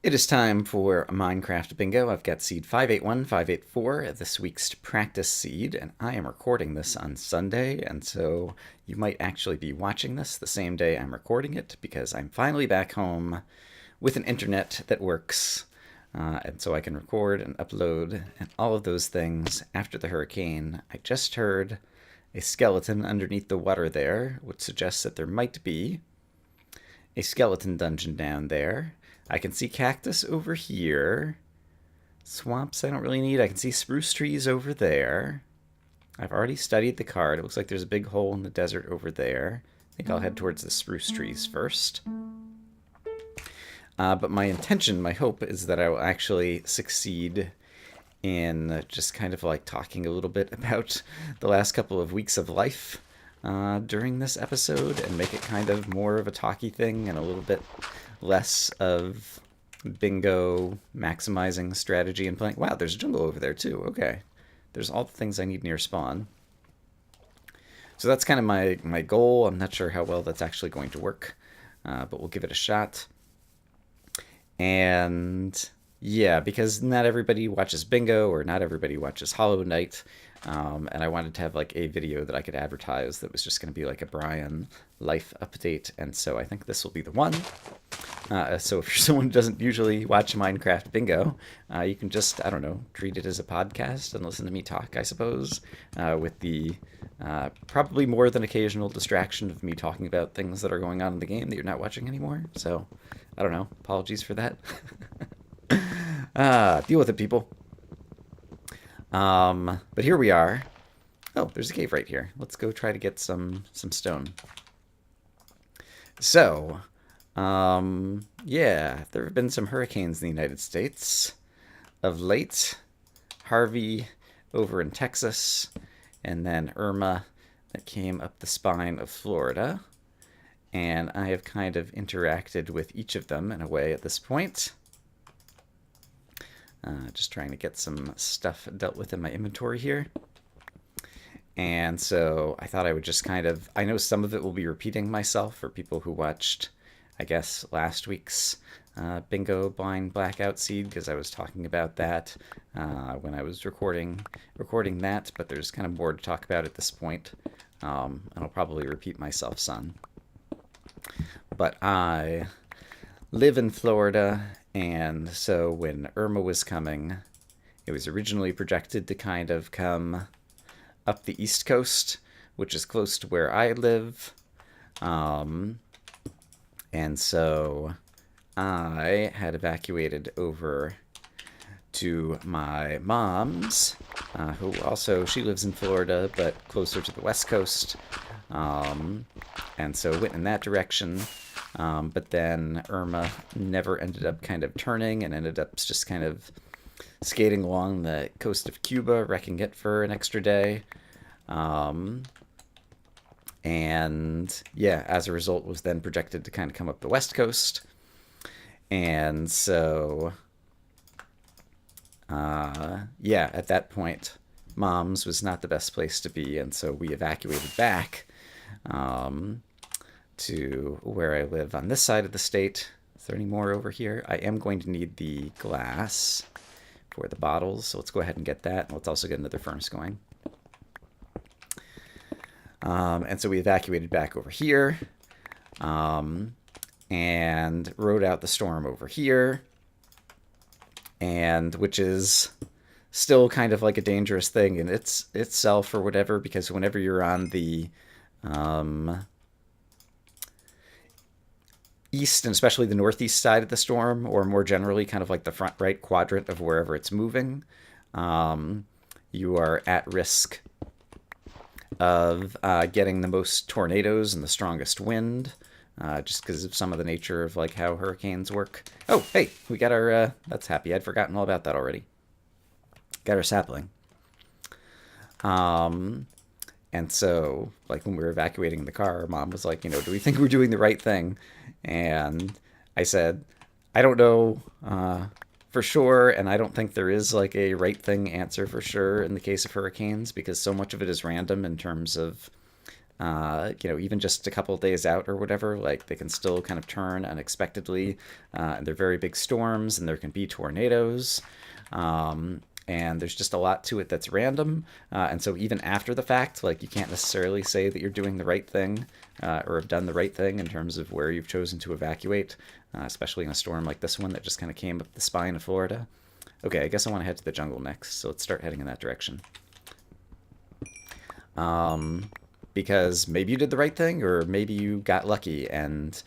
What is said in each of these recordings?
It is time for Minecraft Bingo. I've got seed 581, 584, this week's practice seed, and I am recording this on Sunday, and so you might actually be watching this the same day I'm recording it because I'm finally back home with an internet that works, and so I can record and upload and all of those things after the hurricane. I just heard a skeleton underneath the water there, which suggests that there might be a skeleton dungeon down there. I can see cactus over here. Swamps I don't really need. I can see spruce trees over there. I've already studied the card. It looks like there's a big hole in the desert over there. I think I'll head towards the spruce trees first. But my intention, my hope, is that I will actually succeed in just kind of like talking a little bit about the last couple of weeks of life during this episode and make it kind of more of a talky thing and a little bit less of bingo maximizing strategy and playing. Wow, there's a jungle over there too. Okay. There's all the things I need near spawn. So that's kind of my goal. I'm not sure how well that's actually going to work, but we'll give it a shot. And yeah, because not everybody watches bingo or not everybody watches Hollow Knight. And I wanted to have like a video that I could advertise that was just going to be like a Brian life update. And so I think this will be the one. So if you're someone who doesn't usually watch Minecraft Bingo, you can just, I don't know, treat it as a podcast and listen to me talk, I suppose, with the probably more than occasional distraction of me talking about things that are going on in the game that you're not watching anymore. So, I don't know. Apologies for that. Deal with it, people. But here we are. Oh, there's a cave right here. Let's go try to get some stone. So, yeah, there have been some hurricanes in the United States of late. Harvey over in Texas, and then Irma that came up the spine of Florida. And I have kind of interacted with each of them in a way at this point. Just trying to get some stuff dealt with in my inventory here. And so I thought I would just kind of, I know some of it will be repeating myself for people who watched, I guess, last week's bingo blind blackout seed, because I was talking about that when I was recording that, but there's kind of more to talk about at this point. And I'll probably repeat myself some. But I live in Florida, and so when Irma was coming, it was originally projected to kind of come up the East Coast, which is close to where I live. And so I had evacuated over to my mom's, who also, she lives in Florida, but closer to the West Coast. And so went in that direction. But then Irma never ended up kind of turning and ended up just kind of skating along the coast of Cuba, wrecking it for an extra day. And yeah, as a result, was then projected to kind of come up the West Coast. And so, yeah, at that point, Mom's was not the best place to be. And so we evacuated back to where I live on this side of the state. Is there any more over here? I am going to need the glass for the bottles, so let's go ahead and get that. And let's also get another furnace going. And so we evacuated back over here, and rode out the storm over here, and which is still kind of like a dangerous thing in itself or whatever, because whenever you're on the east and especially the northeast side of the storm, or more generally kind of like the front right quadrant of wherever it's moving, you are at risk of getting the most tornadoes and the strongest wind, just because of some of the nature of like how hurricanes work. Oh, hey, we got our, that's happy. I'd forgotten all about that already. Got our sapling. And so, like, when we were evacuating the car, Mom was like, do we think we're doing the right thing? And I said, I don't know for sure, and I don't think there is, like, a right thing answer for sure in the case of hurricanes, because so much of it is random in terms of even just a couple of days out or whatever, like they can still kind of turn unexpectedly. And they're very big storms, and there can be tornadoes. And there's just a lot to it that's random. And so even after the fact, like you can't necessarily say that you're doing the right thing or have done the right thing in terms of where you've chosen to evacuate, especially in a storm like this one that just kind of came up the spine of Florida. Okay, I guess I want to head to the jungle next, so let's start heading in that direction. Because maybe you did the right thing, or maybe you got lucky and,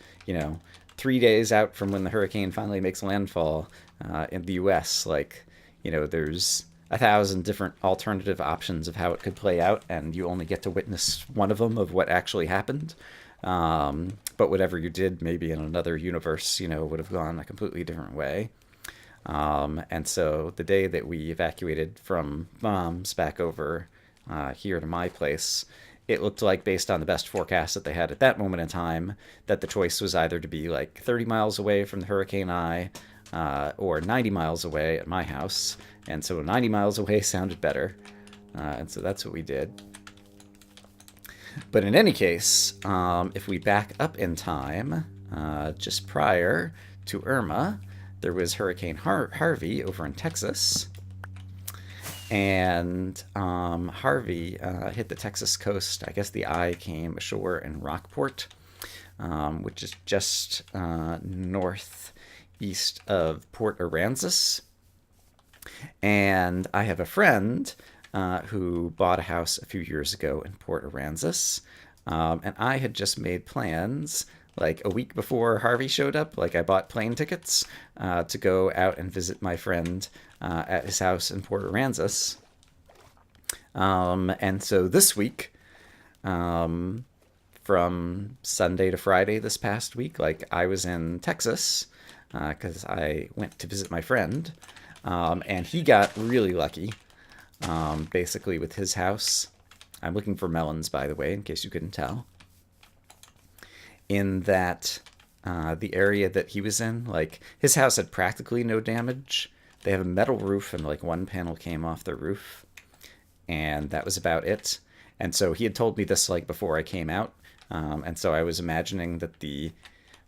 3 days out from when the hurricane finally makes landfall in the U.S., like, there's 1,000 different alternative options of how it could play out, and you only get to witness one of them of what actually happened. But whatever you did, maybe in another universe, would have gone a completely different way. And so the day that we evacuated from Mom's back over here to my place, it looked like, based on the best forecast that they had at that moment in time, that the choice was either to be like 30 miles away from the hurricane eye or 90 miles away at my house. And so 90 miles away sounded better. And so that's what we did. But in any case, if we back up in time, just prior to Irma, there was Hurricane Harvey over in Texas. And Harvey hit the Texas coast. I guess the eye came ashore in Rockport, which is just northeast of Port Aransas. And I have a friend who bought a house a few years ago in Port Aransas. And I had just made plans, like a week before Harvey showed up. Like I bought plane tickets to go out and visit my friend at his house in Port Aransas. And so this week, from Sunday to Friday this past week, like I was in Texas because I went to visit my friend. And he got really lucky, basically, with his house. I'm looking for melons, by the way, in case you couldn't tell. In that the area that he was in, like, his house had practically no damage. They have a metal roof, and, like, one panel came off the roof. And that was about it. And so he had told me this, like, before I came out. And so I was imagining that the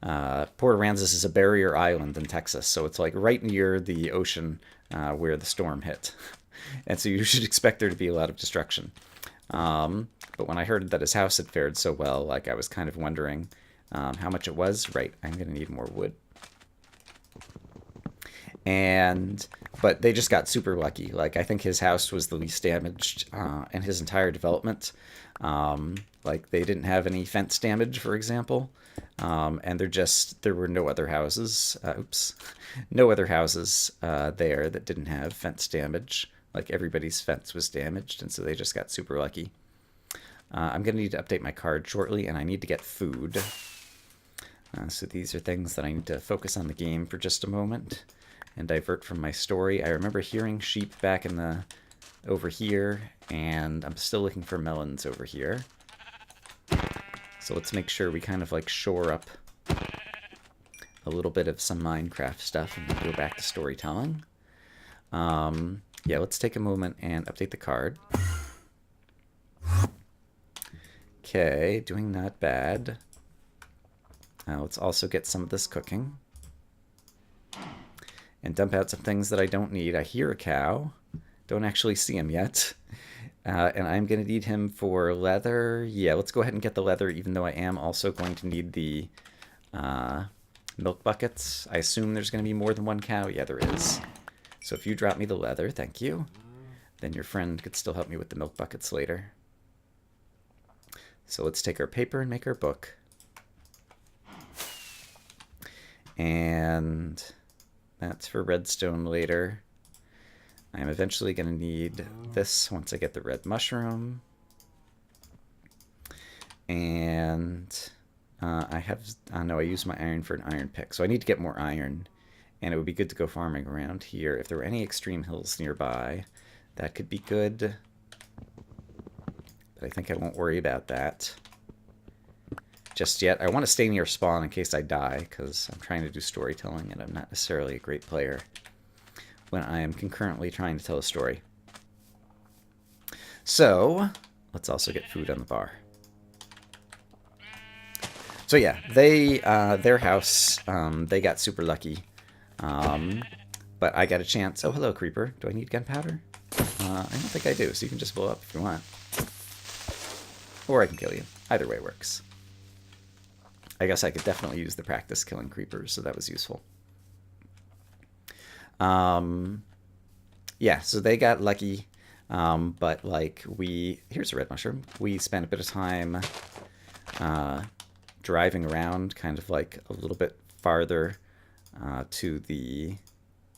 Port Aransas is a barrier island in Texas, so it's like right near the ocean where the storm hit. And so you should expect there to be a lot of destruction. But when I heard that his house had fared so well, like I was kind of wondering how much it was. Right, I'm going to need more wood. But they just got super lucky. Like I think his house was the least damaged in his entire development. Like they didn't have any fence damage, for example. And there were no other houses. No other houses there that didn't have fence damage. Like everybody's fence was damaged, and so they just got super lucky. I'm going to need to update my card shortly, and I need to get food. So these are things that I need to focus on the game for just a moment and divert from my story. I remember hearing sheep back over here, and I'm still looking for melons over here. So let's make sure we kind of like shore up a little bit of some Minecraft stuff and then go back to storytelling. Yeah, let's take a moment and update the card. Okay, doing not bad. Let's also get some of this cooking. And dump out some things that I don't need. I hear a cow. Don't actually see him yet. And I'm going to need him for leather. Yeah, let's go ahead and get the leather, even though I am also going to need the milk buckets. I assume there's going to be more than one cow. Yeah, there is. So if you drop me the leather, thank you. Then your friend could still help me with the milk buckets later. So let's take our paper and make our book. And that's for redstone later. I'm eventually going to need this once I get the red mushroom. And I use my iron for an iron pick. So I need to get more iron. And it would be good to go farming around here. If there were any extreme hills nearby, that could be good. But I think I won't worry about that just yet. I want to stay near spawn in case I die, because I'm trying to do storytelling, and I'm not necessarily a great player when I am concurrently trying to tell a story. So, let's also get food on the bar. So yeah, they their house, they got super lucky. Um, but I got a chance. Oh, hello, creeper. Do I need gunpowder? I don't think I do, so you can just blow up if you want. Or I can kill you. Either way works. I guess I could definitely use the practice killing creepers, so that was useful. Um, yeah, so they got lucky. But like here's a red mushroom. We spent a bit of time uh, driving around, kind of like a little bit farther to the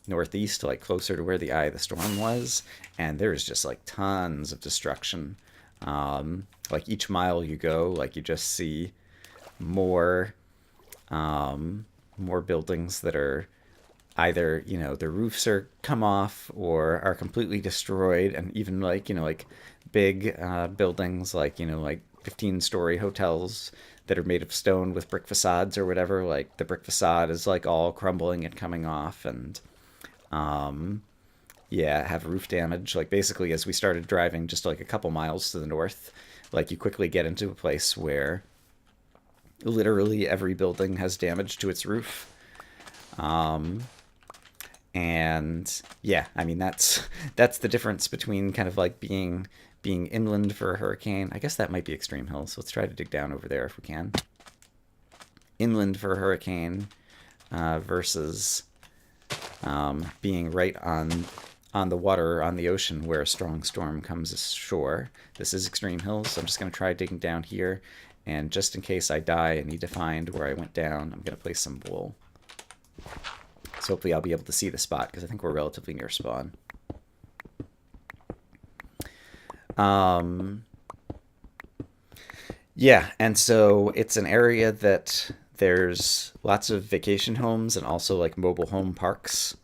northeast, like closer to where the eye of the storm was, and there's just like tons of destruction. Like each mile you go, like you just see more more buildings that are either, you know, the roofs are come off or are completely destroyed, and even like, you know, like big buildings like, you know, like 15-story hotels that are made of stone with brick facades or whatever, like the brick facade is like all crumbling and coming off, and yeah, have roof damage. Like basically as we started driving just like a couple miles to the north, like you quickly get into a place where literally every building has damage to its roof. And yeah, I mean that's the difference between kind of like being inland for a hurricane. I guess that might be extreme hills. So let's try to dig down over there if we can. Inland for a hurricane versus being right on the water, on the ocean, where a strong storm comes ashore. This is extreme hills, so I'm just going to try digging down here. And just in case I die and need to find where I went down, I'm going to place some wool. So hopefully I'll be able to see the spot, because I think we're relatively near spawn. Yeah, and so it's an area that there's lots of vacation homes and also like mobile home parks.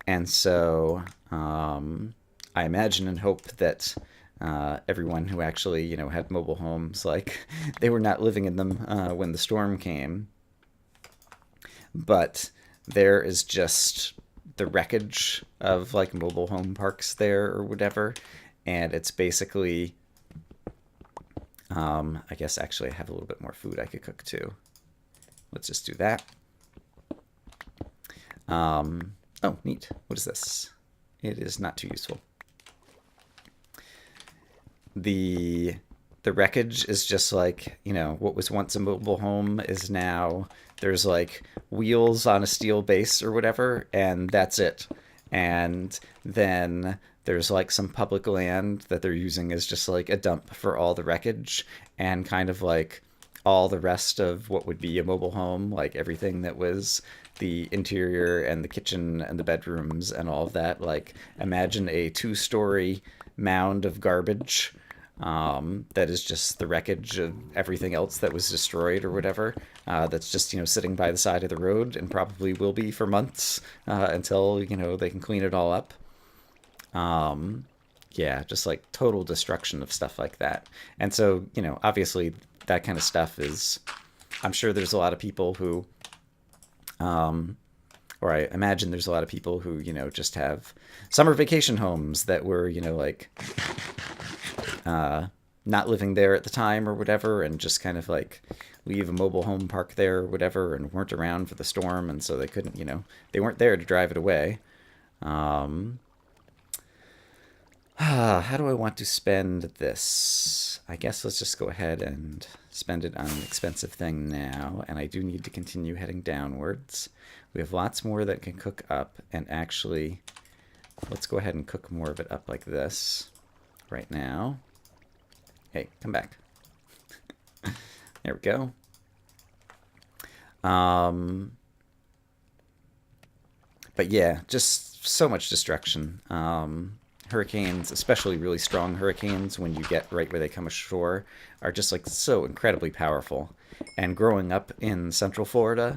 And so I imagine and hope that everyone who actually, you know, had mobile homes, like they were not living in them when the storm came. But there is just the wreckage of like mobile home parks there or whatever. And it's basically, I guess actually I have a little bit more food I could cook too. Let's just do that. Oh, neat. What is this? It is not too useful. The wreckage is just like, you know, what was once a mobile home is now there's like wheels on a steel base or whatever, and that's it. And then there's like some public land that they're using as just like a dump for all the wreckage, and kind of like all the rest of what would be a mobile home, like everything that was the interior and the kitchen and the bedrooms and all of that. Like imagine a 2-story mound of garbage that is just the wreckage of everything else that was destroyed or whatever. That's just, you know, sitting by the side of the road and probably will be for months until, you know, they can clean it all up. Yeah, just like total destruction of stuff like that. And so, you know, obviously that kind of stuff is, I'm sure there's a lot of people who, or I imagine there's a lot of people who, you know, just have summer vacation homes that were, you know, like not living there at the time or whatever, and just kind of like leave a mobile home park there or whatever, and weren't around for the storm, and so they couldn't, you know, they weren't there to drive it away. How do I want to spend this? I guess let's just go ahead and spend it on an expensive thing now, and I do need to continue heading downwards. We have lots more that can cook up, and actually, let's go ahead and cook more of it up like this right now. Hey, come back. There we go. But yeah, just so much destruction. Hurricanes, especially really strong hurricanes, when you get right where they come ashore, are just like so incredibly powerful. And growing up in Central Florida,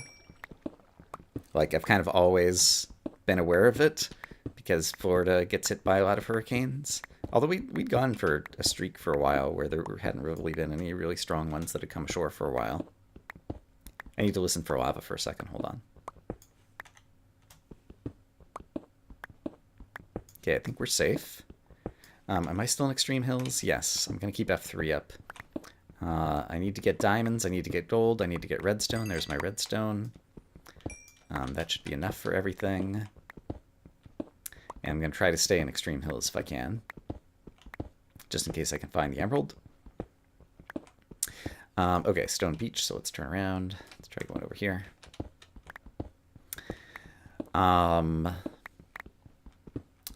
like I've kind of always been aware of it because Florida gets hit by a lot of hurricanes. Although we'd gone for a streak for a while where there hadn't really been any really strong ones that had come ashore for a while. I need to listen for lava for a second. Hold on. Okay, I think we're safe. Am I still in Extreme Hills? Yes. I'm going to keep F3 up. I need to get diamonds. I need to get gold. I need to get redstone. There's my redstone. That should be enough for everything. And I'm going to try to stay in Extreme Hills if I can, just in case I can find the emerald. Okay, Stone Beach, so let's turn around. Let's try going over here. I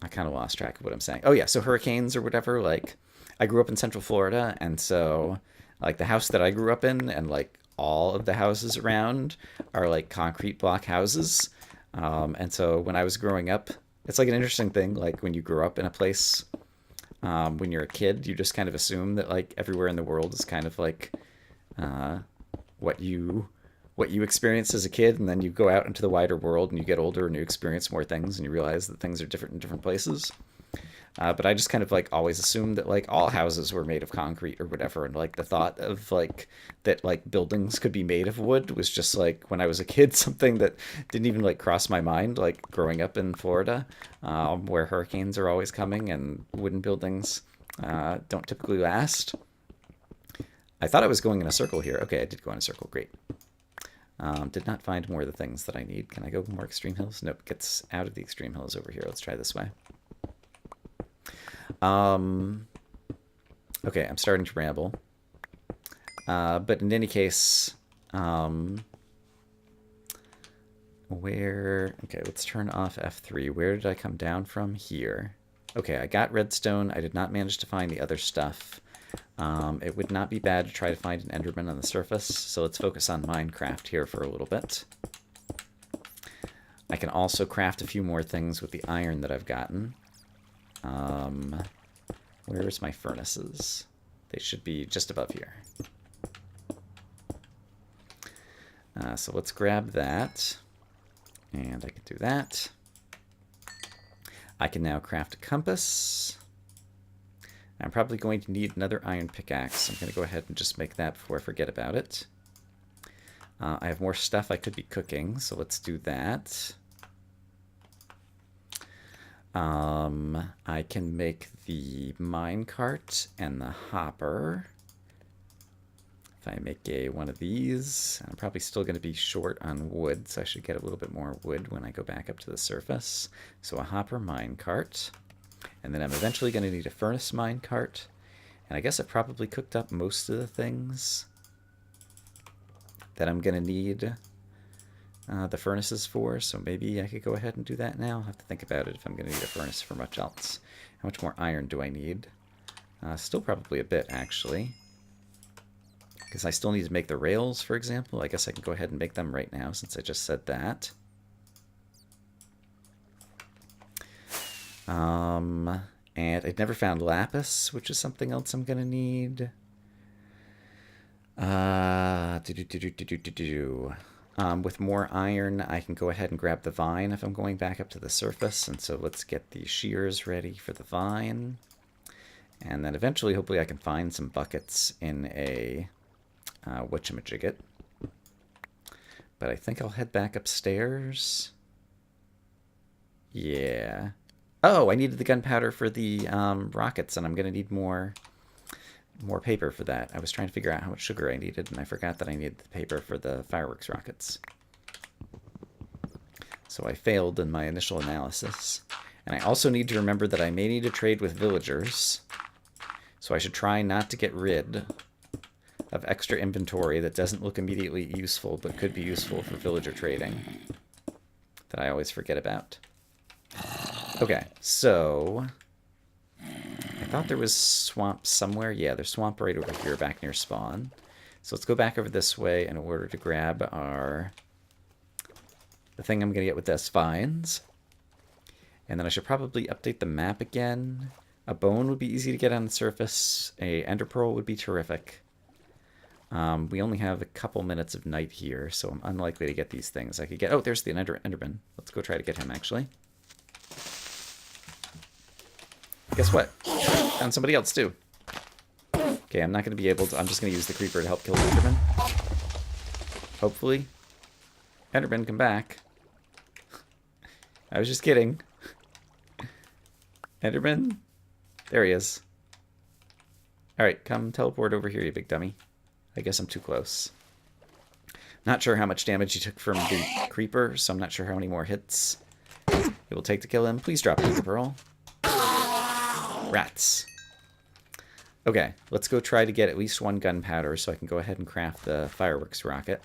kind of lost track of what I'm saying. Oh yeah, so hurricanes or whatever, like, I grew up in Central Florida, and so, like, the house that I grew up in and, like, all of the houses around are, like, concrete block houses. And so when I was growing up, it's, like, an interesting thing, like, when you grow up in a place, when you're a kid, you just kind of assume that, like, everywhere in the world is kind of, like, what you experienced as a kid, and then you go out into the wider world and you get older and you experience more things and you realize that things are different in different places. But I just kind of like always assumed that like all houses were made of concrete or whatever, and like the thought of like that like buildings could be made of wood was just like when I was a kid something that didn't even like cross my mind. Like growing up in Florida, where hurricanes are always coming and wooden buildings don't typically last. I thought I was going in a circle here. Okay, I did go in a circle. Great. Did not find more of the things that I need. Can I go more Extreme Hills? Nope, gets out of the Extreme Hills over here. Let's try this way. Okay, I'm starting to ramble. But in any case, okay, let's turn off F3. Where did I come down from? Here. Okay, I got redstone. I did not manage to find the other stuff. It would not be bad to try to find an Enderman on the surface, so let's focus on Minecraft here for a little bit. I can also craft a few more things with the iron that I've gotten. Where's my furnaces? They should be just above here. So let's grab that, and I can do that. I can now craft a compass. I'm probably going to need another iron pickaxe. I'm going to go ahead and just make that before I forget about it. I have more stuff I could be cooking, so let's do that. I can make the minecart and the hopper. If I make one of these, I'm probably still going to be short on wood, so I should get a little bit more wood when I go back up to the surface. So a hopper minecart. And then I'm eventually going to need a furnace minecart. And I guess I probably cooked up most of the things that I'm going to need the furnaces for. So maybe I could go ahead and do that now. I'll have to think about it if I'm going to need a furnace for much else. How much more iron do I need? Still probably a bit, actually. Because I still need to make the rails, for example. I guess I can go ahead and make them right now since I just said that. And I'd never found lapis, which is something else I'm gonna need. With more iron, I can go ahead and grab the vine if I'm going back up to the surface. And so let's get the shears ready for the vine. And then eventually, hopefully, I can find some buckets in a whatchamajigget. But I think I'll head back upstairs. Yeah. Oh, I needed the gunpowder for the rockets, and I'm going to need more paper for that. I was trying to figure out how much sugar I needed, and I forgot that I needed the paper for the fireworks rockets. So I failed in my initial analysis. And I also need to remember that I may need to trade with villagers. So I should try not to get rid of extra inventory that doesn't look immediately useful, but could be useful for villager trading, that I always forget about. Okay, so I thought there was swamp somewhere. Yeah, there's swamp right over here back near spawn. So let's go back over this way in order to grab the thing I'm going to get with this vines. And then I should probably update the map again. A bone would be easy to get on the surface. A ender pearl would be terrific. We only have a couple minutes of night here, so I'm unlikely to get these things. I could get... Oh, there's the Enderman. Let's go try to get him, actually. Guess what? Found somebody else, too. Okay, I'm not going to be able to... I'm just going to use the creeper to help kill the Enderman. Hopefully. Enderman, come back. I was just kidding. Enderman? There he is. Alright, come teleport over here, you big dummy. I guess I'm too close. Not sure how much damage he took from the creeper, so I'm not sure how many more hits it will take to kill him. Please drop the pearl. Rats. Okay, let's go try to get at least 1 gunpowder so I can go ahead and craft the fireworks rocket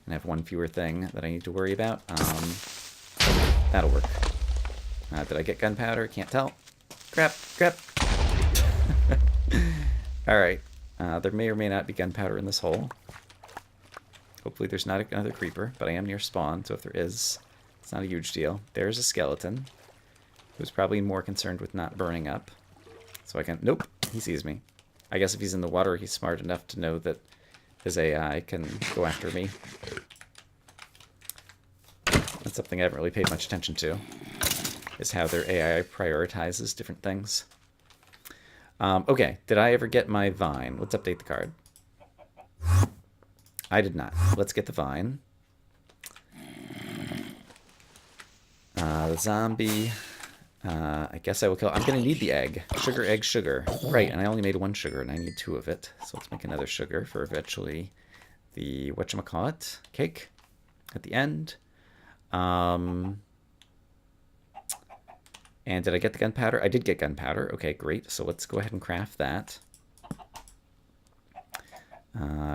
and have 1 fewer thing that I need to worry about. That'll work. Did I get gunpowder? Can't tell. Crap, crap. Alright, there may or may not be gunpowder in this hole. Hopefully there's not another creeper, but I am near spawn, so if there is, it's not a huge deal. There's a skeleton, who's probably more concerned with not burning up. So I can... Nope, he sees me. I guess if he's in the water, he's smart enough to know that his AI can go after me. That's something I haven't really paid much attention to, is how their AI prioritizes different things. Okay, did I ever get my vine? Let's update the card. I did not. Let's get the vine. The zombie. I guess I will kill... I'm going to need the egg. Sugar, egg, sugar. Right, and I only made 1 sugar, and I need 2 of it. So let's make another sugar for eventually the whatchamacallit cake at the end. And did I get the gunpowder? I did get gunpowder. Okay, great. So let's go ahead and craft that.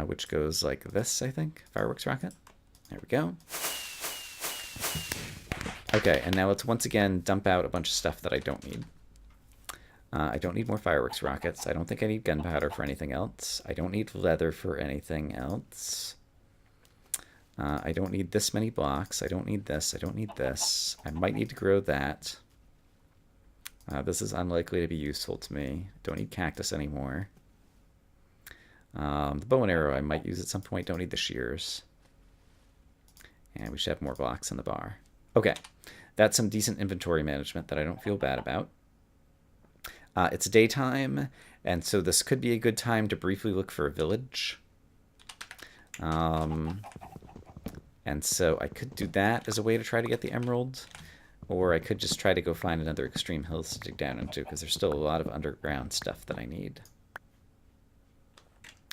Which goes like this, I think. Fireworks rocket. There we go. Okay, and now let's once again dump out a bunch of stuff that I don't need. I don't need more fireworks rockets. I don't think I need gunpowder for anything else. I don't need leather for anything else. I don't need this many blocks. I don't need this. I don't need this. I might need to grow that. This is unlikely to be useful to me. Don't need cactus anymore. The bow and arrow I might use at some point. Don't need the shears. And we should have more blocks in the bar. Okay, that's some decent inventory management that I don't feel bad about. It's daytime, and so this could be a good time to briefly look for a village. And so I could do that as a way to try to get the emerald, or I could just try to go find another extreme hills to dig down into, because there's still a lot of underground stuff that I need.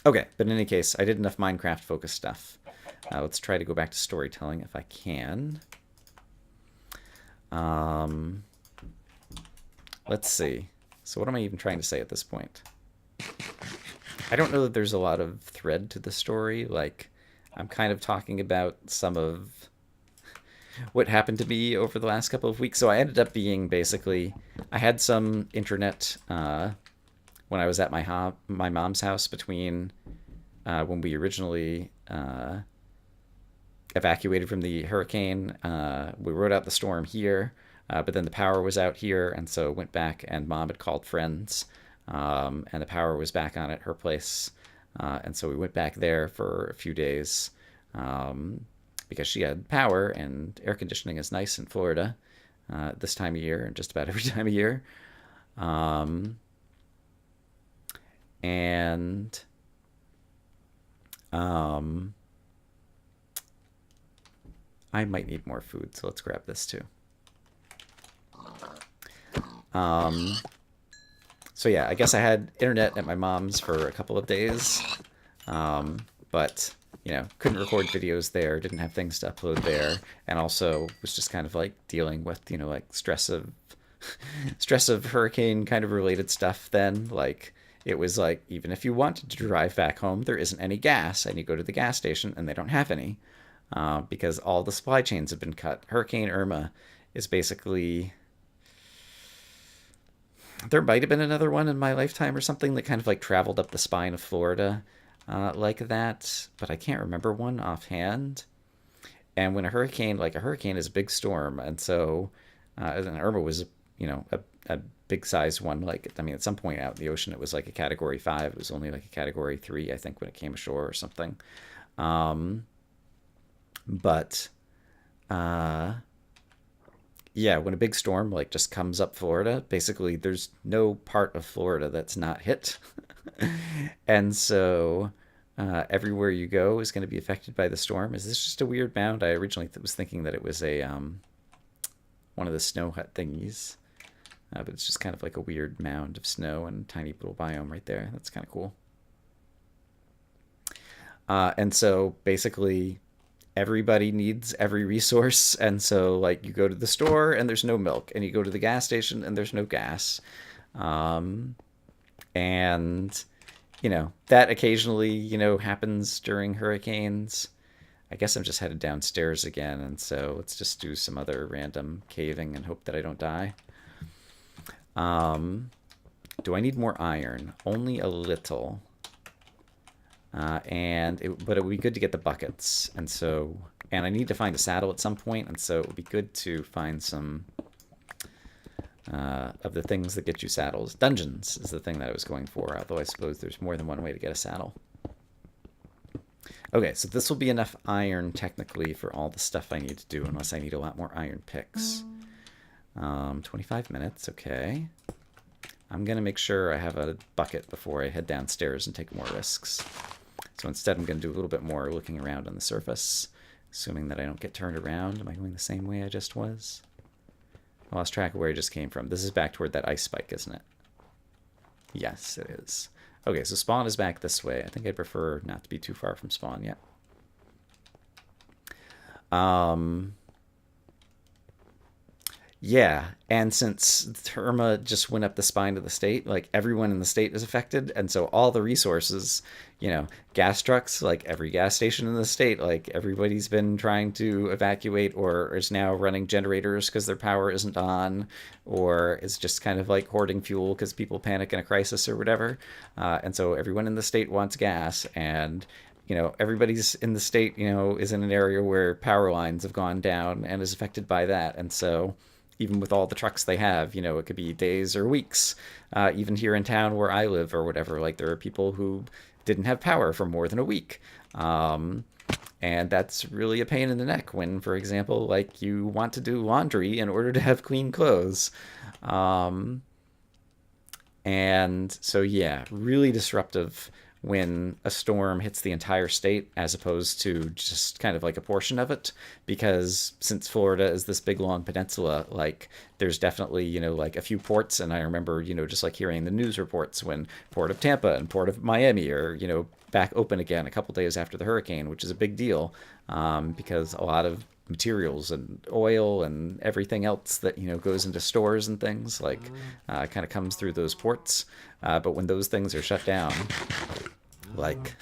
Okay, but in any case, I did enough Minecraft-focused stuff. Let's try to go back to storytelling if I can. Let's see. So what am I even trying to say at this point? I don't know that there's a lot of thread to the story. Like, I'm kind of talking about some of what happened to me over the last couple of weeks. So I ended up being basically... I had some internet when I was at my mom's house between when we originally evacuated from the hurricane. We rode out the storm here, but then the power was out here, and so went back, and Mom had called friends, and the power was back on at her place. And so we went back there for a few days because she had power, and air conditioning is nice in Florida this time of year, and just about every time of year. I might need more food, so let's grab this too. So yeah, I guess I had internet at my mom's for a couple of days, but, you know, couldn't record videos there, didn't have things to upload there, and also was just kind of like dealing with, you know, like stress of hurricane kind of related stuff then. Like, it was like, even if you wanted to drive back home, there isn't any gas, and you go to the gas station and they don't have any, because all the supply chains have been cut. Hurricane Irma is basically... There might have been another one in my lifetime or something that kind of like traveled up the spine of Florida like that, but I can't remember one offhand. And when a hurricane is a big storm, and so and Irma was, you know, a big size one. Like, I mean, at some point out in the ocean, it was like a Category 5. It was only like a Category 3, I think, when it came ashore or something. Yeah, when a big storm like just comes up Florida, basically there's no part of Florida that's not hit. And so everywhere you go is going to be affected by the storm. Is this just a weird mound? I originally was thinking that it was a one of the snow hut thingies. But it's just kind of like a weird mound of snow and tiny little biome right there. That's kind of cool. And so basically everybody needs every resource. And so like you go to the store and there's no milk, and you go to the gas station and there's no gas. Um, and that occasionally happens during hurricanes. I guess I'm just headed downstairs again, and so let's just do some other random caving and hope that I don't die. Do I need more iron? Only a little. But it would be good to get the buckets, and I need to find a saddle at some point, and so it would be good to find some of the things that get you saddles. Dungeons is the thing that I was going for, although I suppose there's more than one way to get a saddle. Okay, so this will be enough iron technically for all the stuff I need to do, unless I need a lot more iron picks. 25 minutes, okay. I'm going to make sure I have a bucket before I head downstairs and take more risks. So instead I'm going to do a little bit more looking around on the surface, assuming that I don't get turned around. Am I going the same way I just was? I lost track of where I just came from. This is back toward that ice spike, isn't it? Yes, it is. Okay, so spawn is back this way. I think I'd prefer not to be too far from spawn yet. Yeah, and since Terma just went up the spine of the state, like everyone in the state is affected, and so all the resources, gas trucks, like every gas station in the state, like everybody's been trying to evacuate or is now running generators because their power isn't on, or is just kind of like hoarding fuel because people panic in a crisis or whatever. And so everyone in the state wants gas, and everybody's in the state, is in an area where power lines have gone down and is affected by that, and so even with all the trucks they have, it could be days or weeks. Even here in town where I live or whatever, like there are people who didn't have power for more than a week. And that's really a pain in the neck when, for example, like you want to do laundry in order to have clean clothes. And so, yeah, really disruptive when a storm hits the entire state as opposed to just kind of like a portion of it, because since Florida is this big long peninsula, like there's definitely like a few ports, and I remember just like hearing the news reports when Port of Tampa and Port of Miami are back open again a couple days after the hurricane, which is a big deal, because a lot of materials and oil and everything else that goes into stores and things like kind of comes through those ports. But when those things are shut down, like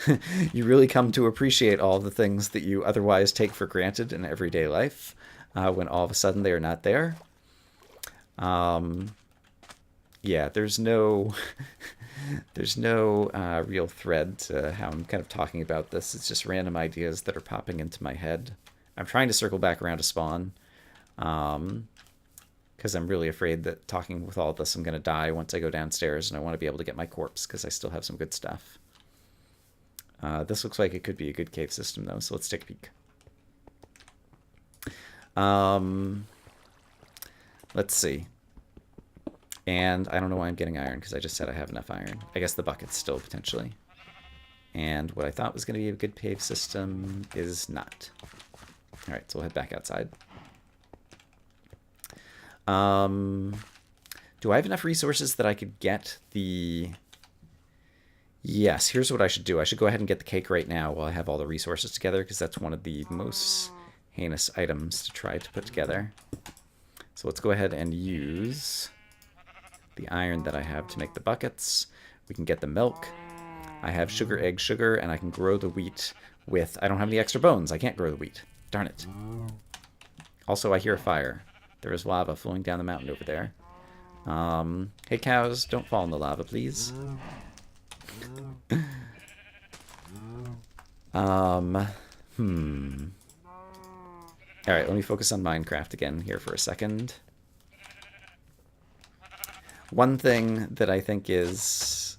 you really come to appreciate all the things that you otherwise take for granted in everyday life when all of a sudden they are not there. Yeah, there's no real thread to how I'm kind of talking about this. It's just random ideas that are popping into my head. I'm trying to circle back around to spawn, because I'm really afraid that talking with all this, I'm going to die once I go downstairs, and I want to be able to get my corpse because I still have some good stuff. This looks like it could be a good cave system, though, so let's take a peek. Let's see. And I don't know why I'm getting iron, because I just said I have enough iron. I guess the bucket's still potentially. And what I thought was going to be a good cave system is not. All right, so we'll head back outside. Do I have enough resources that I could get the... Yes, here's what I should do. I should go ahead and get the cake right now while I have all the resources together, because that's one of the most heinous items to try to put together. So let's go ahead and use the iron that I have to make the buckets. We can get the milk. I have sugar, egg, sugar, and I can grow the wheat with... I don't have any extra bones. I can't grow the wheat. Darn it. Also, I hear a fire. There is lava flowing down the mountain over there. Hey, cows, don't fall in the lava, please. Alright, let me focus on Minecraft again here for a second. One thing that I think is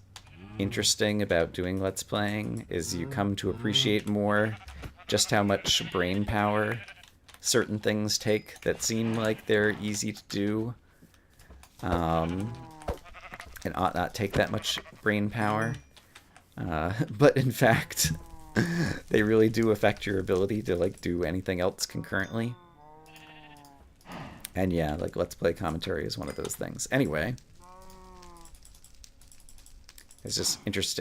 interesting about doing Let's Playing is you come to appreciate more just how much brain power certain things take that seem like they're easy to do, and ought not take that much brain power. But in fact, they really do affect your ability to like do anything else concurrently. And yeah, like Let's Play commentary is one of those things. Anyway, it's just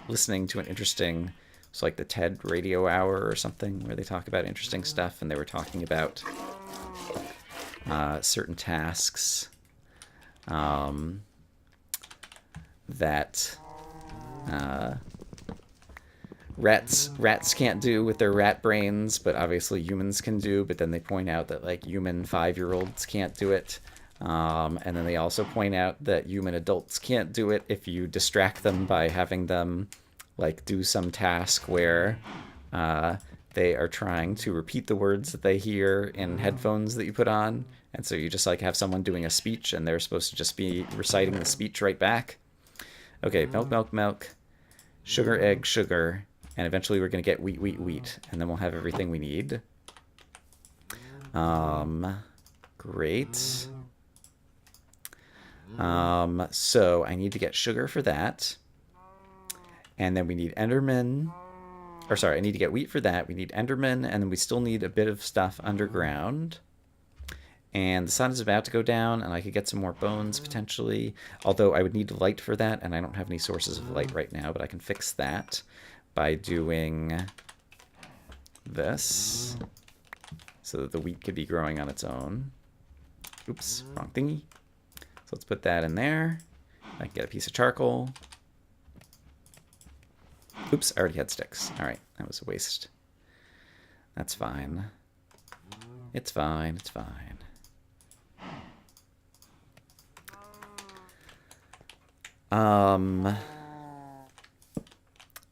listening to an interesting It's like the TED Radio Hour or something where they talk about interesting stuff, and they were talking about certain tasks that rats can't do with their rat brains, but obviously humans can do. But then they point out that like human 5-year-olds can't do it. And then they also point out that human adults can't do it if you distract them by having them like do some task where they are trying to repeat the words that they hear in headphones that you put on. And so you just like have someone doing a speech and they're supposed to just be reciting the speech right back. Okay, milk, milk, milk, sugar, egg, sugar, and eventually we're going to get wheat, wheat, wheat, and then we'll have everything we need. Great. So I need to get sugar for that. And then we need Enderman. Or sorry, I need to get wheat for that. We need Enderman, and then we still need a bit of stuff underground. And the sun is about to go down, and I could get some more bones potentially. Although I would need light for that, and I don't have any sources of light right now, but I can fix that by doing this so that the wheat could be growing on its own. Oops, wrong thingy. So let's put that in there. I can get a piece of charcoal. Oops, I already had sticks. All right, that was a waste. That's fine. It's fine, it's fine.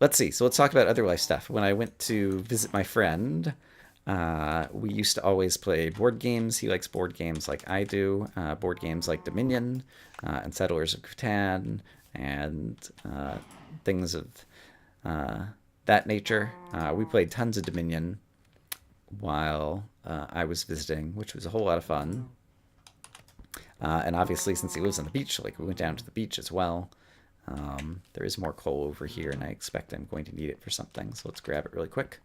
Let's see. So let's talk about other life stuff. When I went to visit my friend, we used to always play board games. He likes board games like I do. Board games like Dominion and Settlers of Catan and things of that nature. We played tons of Dominion while I was visiting, which was a whole lot of fun. And obviously, since he lives on the beach, like we went down to the beach as well. There is more coal over here, and I expect I'm going to need it for something. So let's grab it really quick.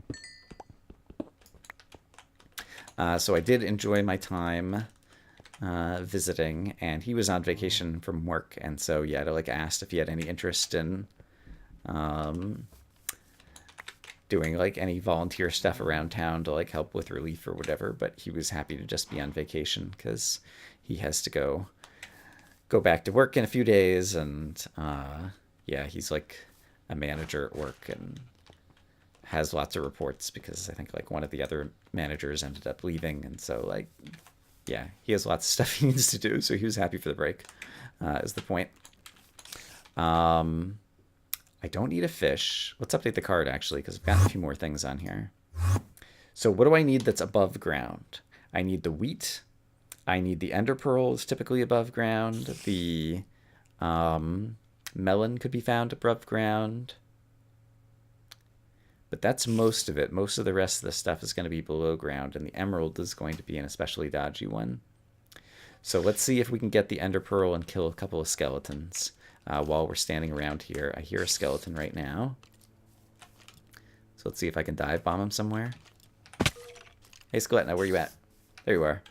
So I did enjoy my time visiting, and he was on vacation from work, and so yeah, I like asked if he had any interest in doing like any volunteer stuff around town to like help with relief or whatever. But he was happy to just be on vacation because he has to go back to work in a few days, and yeah, he's like a manager at work and has lots of reports because I think like one of the other managers ended up leaving, and so like yeah, he has lots of stuff he needs to do, so he was happy for the break is the point. I don't need a fish. Let's update the card actually because I've got a few more things on here. So what do I need that's above ground? I need the wheat. I need the ender pearl is typically above ground. The melon could be found above ground. But that's most of it. Most of the rest of the stuff is going to be below ground, and the emerald is going to be an especially dodgy one. So let's see if we can get the ender pearl and kill a couple of skeletons while we're standing around here. I hear a skeleton right now. So let's see if I can dive bomb him somewhere. Hey, Skeleton, where you at? There you are.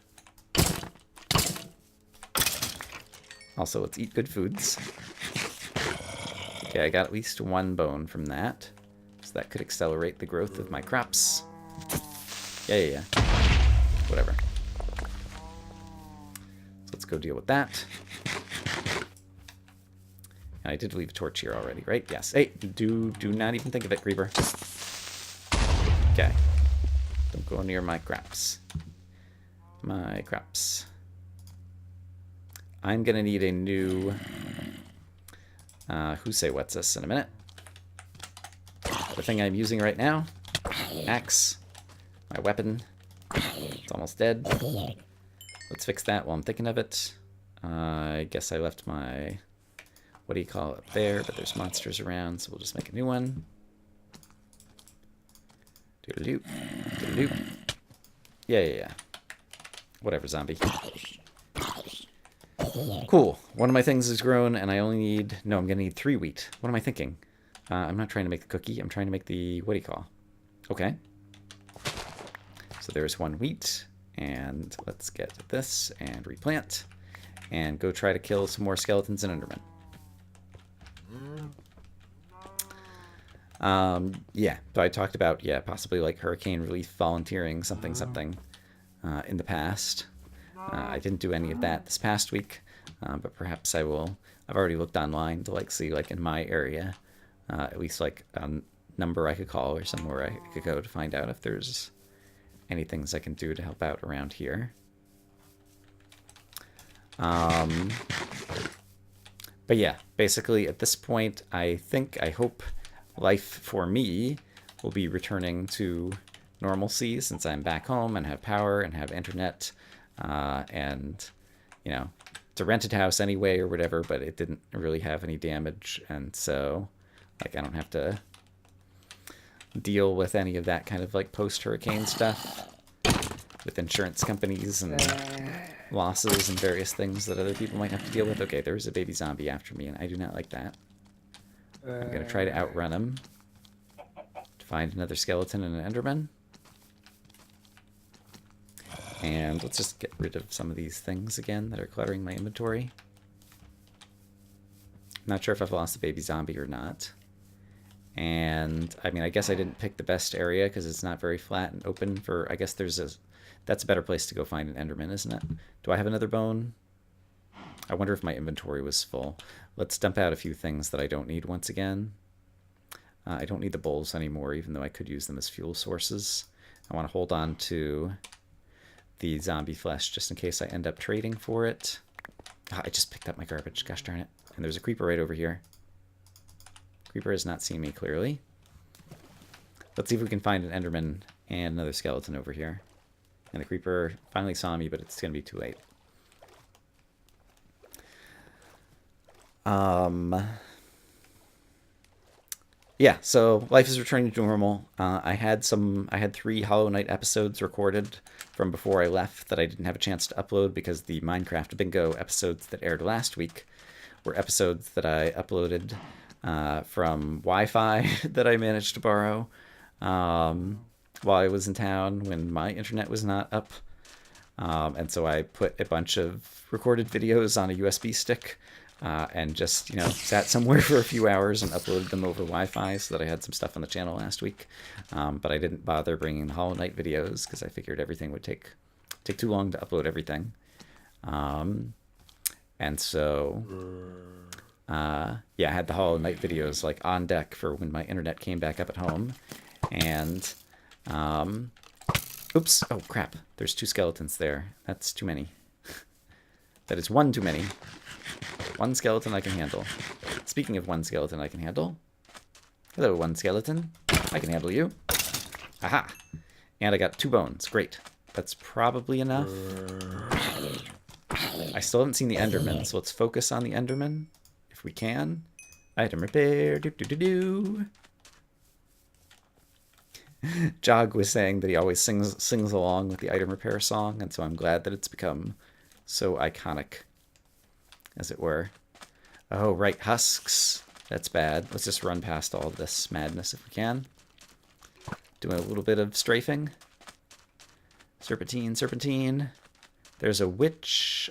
Also, let's eat good foods. Okay, I got at least one bone from that. So that could accelerate the growth of my crops. Yeah. Whatever. So let's go deal with that. And I did leave a torch here already, right? Yes. Hey, do not even think of it, Creeper. Okay. Don't go near my crops. My crops. I'm gonna need a new who say what's this in a minute. The thing I'm using right now, axe, my weapon. It's almost dead. Let's fix that while I'm thinking of it. I guess I left my, what do you call it, there, but there's monsters around, so we'll just make a new one. Doodle-doo, doodle-doo. Yeah. Whatever, zombie. Cool. One of my things is grown, and I only need, no, I'm going to need 3 wheat. What am I thinking? I'm not trying to make the cookie. I'm trying to make the, what do you call? Okay. So there's 1 wheat, and let's get this and replant, and go try to kill some more skeletons and endermen. Yeah, so I talked about, yeah, possibly like hurricane relief volunteering, something in the past. I didn't do any of that this past week, but perhaps I will. I've already looked online to like see like in my area, at least like a number I could call or somewhere I could go to find out if there's any things I can do to help out around here. But yeah, basically at this point, I hope life for me will be returning to normalcy since I'm back home and have power and have internet, and you know, it's a rented house anyway or whatever, but it didn't really have any damage, and so like I don't have to deal with any of that kind of like post-hurricane stuff with insurance companies and losses and various things that other people might have to deal with. Okay, there's a baby zombie after me, and I do not like that. I'm going to try to outrun him to find another skeleton and an enderman. And let's just get rid of some of these things again that are cluttering my inventory. Not sure if I've lost the baby zombie or not. And, I mean, I guess I didn't pick the best area because it's not very flat and open for, I guess there's a, that's a better place to go find an enderman, isn't it? Do I have another bone? I wonder if my inventory was full. Let's dump out a few things that I don't need once again. I don't need the bowls anymore, even though I could use them as fuel sources. I want to hold on to the zombie flesh just in case I end up trading for it. Oh, I just picked up my garbage. Gosh darn it. And there's a creeper right over here. Creeper has not seen me clearly. Let's see if we can find an enderman and another skeleton over here. And the creeper finally saw me, but it's going to be too late. Yeah, so life is returning to normal. I had 3 Hollow Knight episodes recorded from before I left that I didn't have a chance to upload because the Minecraft Bingo episodes that aired last week were episodes that I uploaded from Wi-Fi that I managed to borrow while I was in town when my internet was not up. And so I put a bunch of recorded videos on a USB stick and just, sat somewhere for a few hours and uploaded them over Wi-Fi so that I had some stuff on the channel last week. But I didn't bother bringing the Hollow Knight videos because I figured everything would take too long to upload everything. And so, yeah, I had the Hollow Knight videos like on deck for when my internet came back up at home. And, oops, oh crap, there's 2 skeletons there. That's too many. That is 1 too many. 1 skeleton I can handle. Speaking of 1 skeleton I can handle. Hello, 1 skeleton. I can handle you. Aha! And I got 2 bones. Great. That's probably enough. I still haven't seen the enderman, so let's focus on the enderman if we can. Item repair. Do. Jog was saying that he always sings along with the item repair song, and so I'm glad that it's become so iconic, as it were. Oh, right, husks. That's bad. Let's just run past all this madness if we can. Doing a little bit of strafing. Serpentine. There's a witch.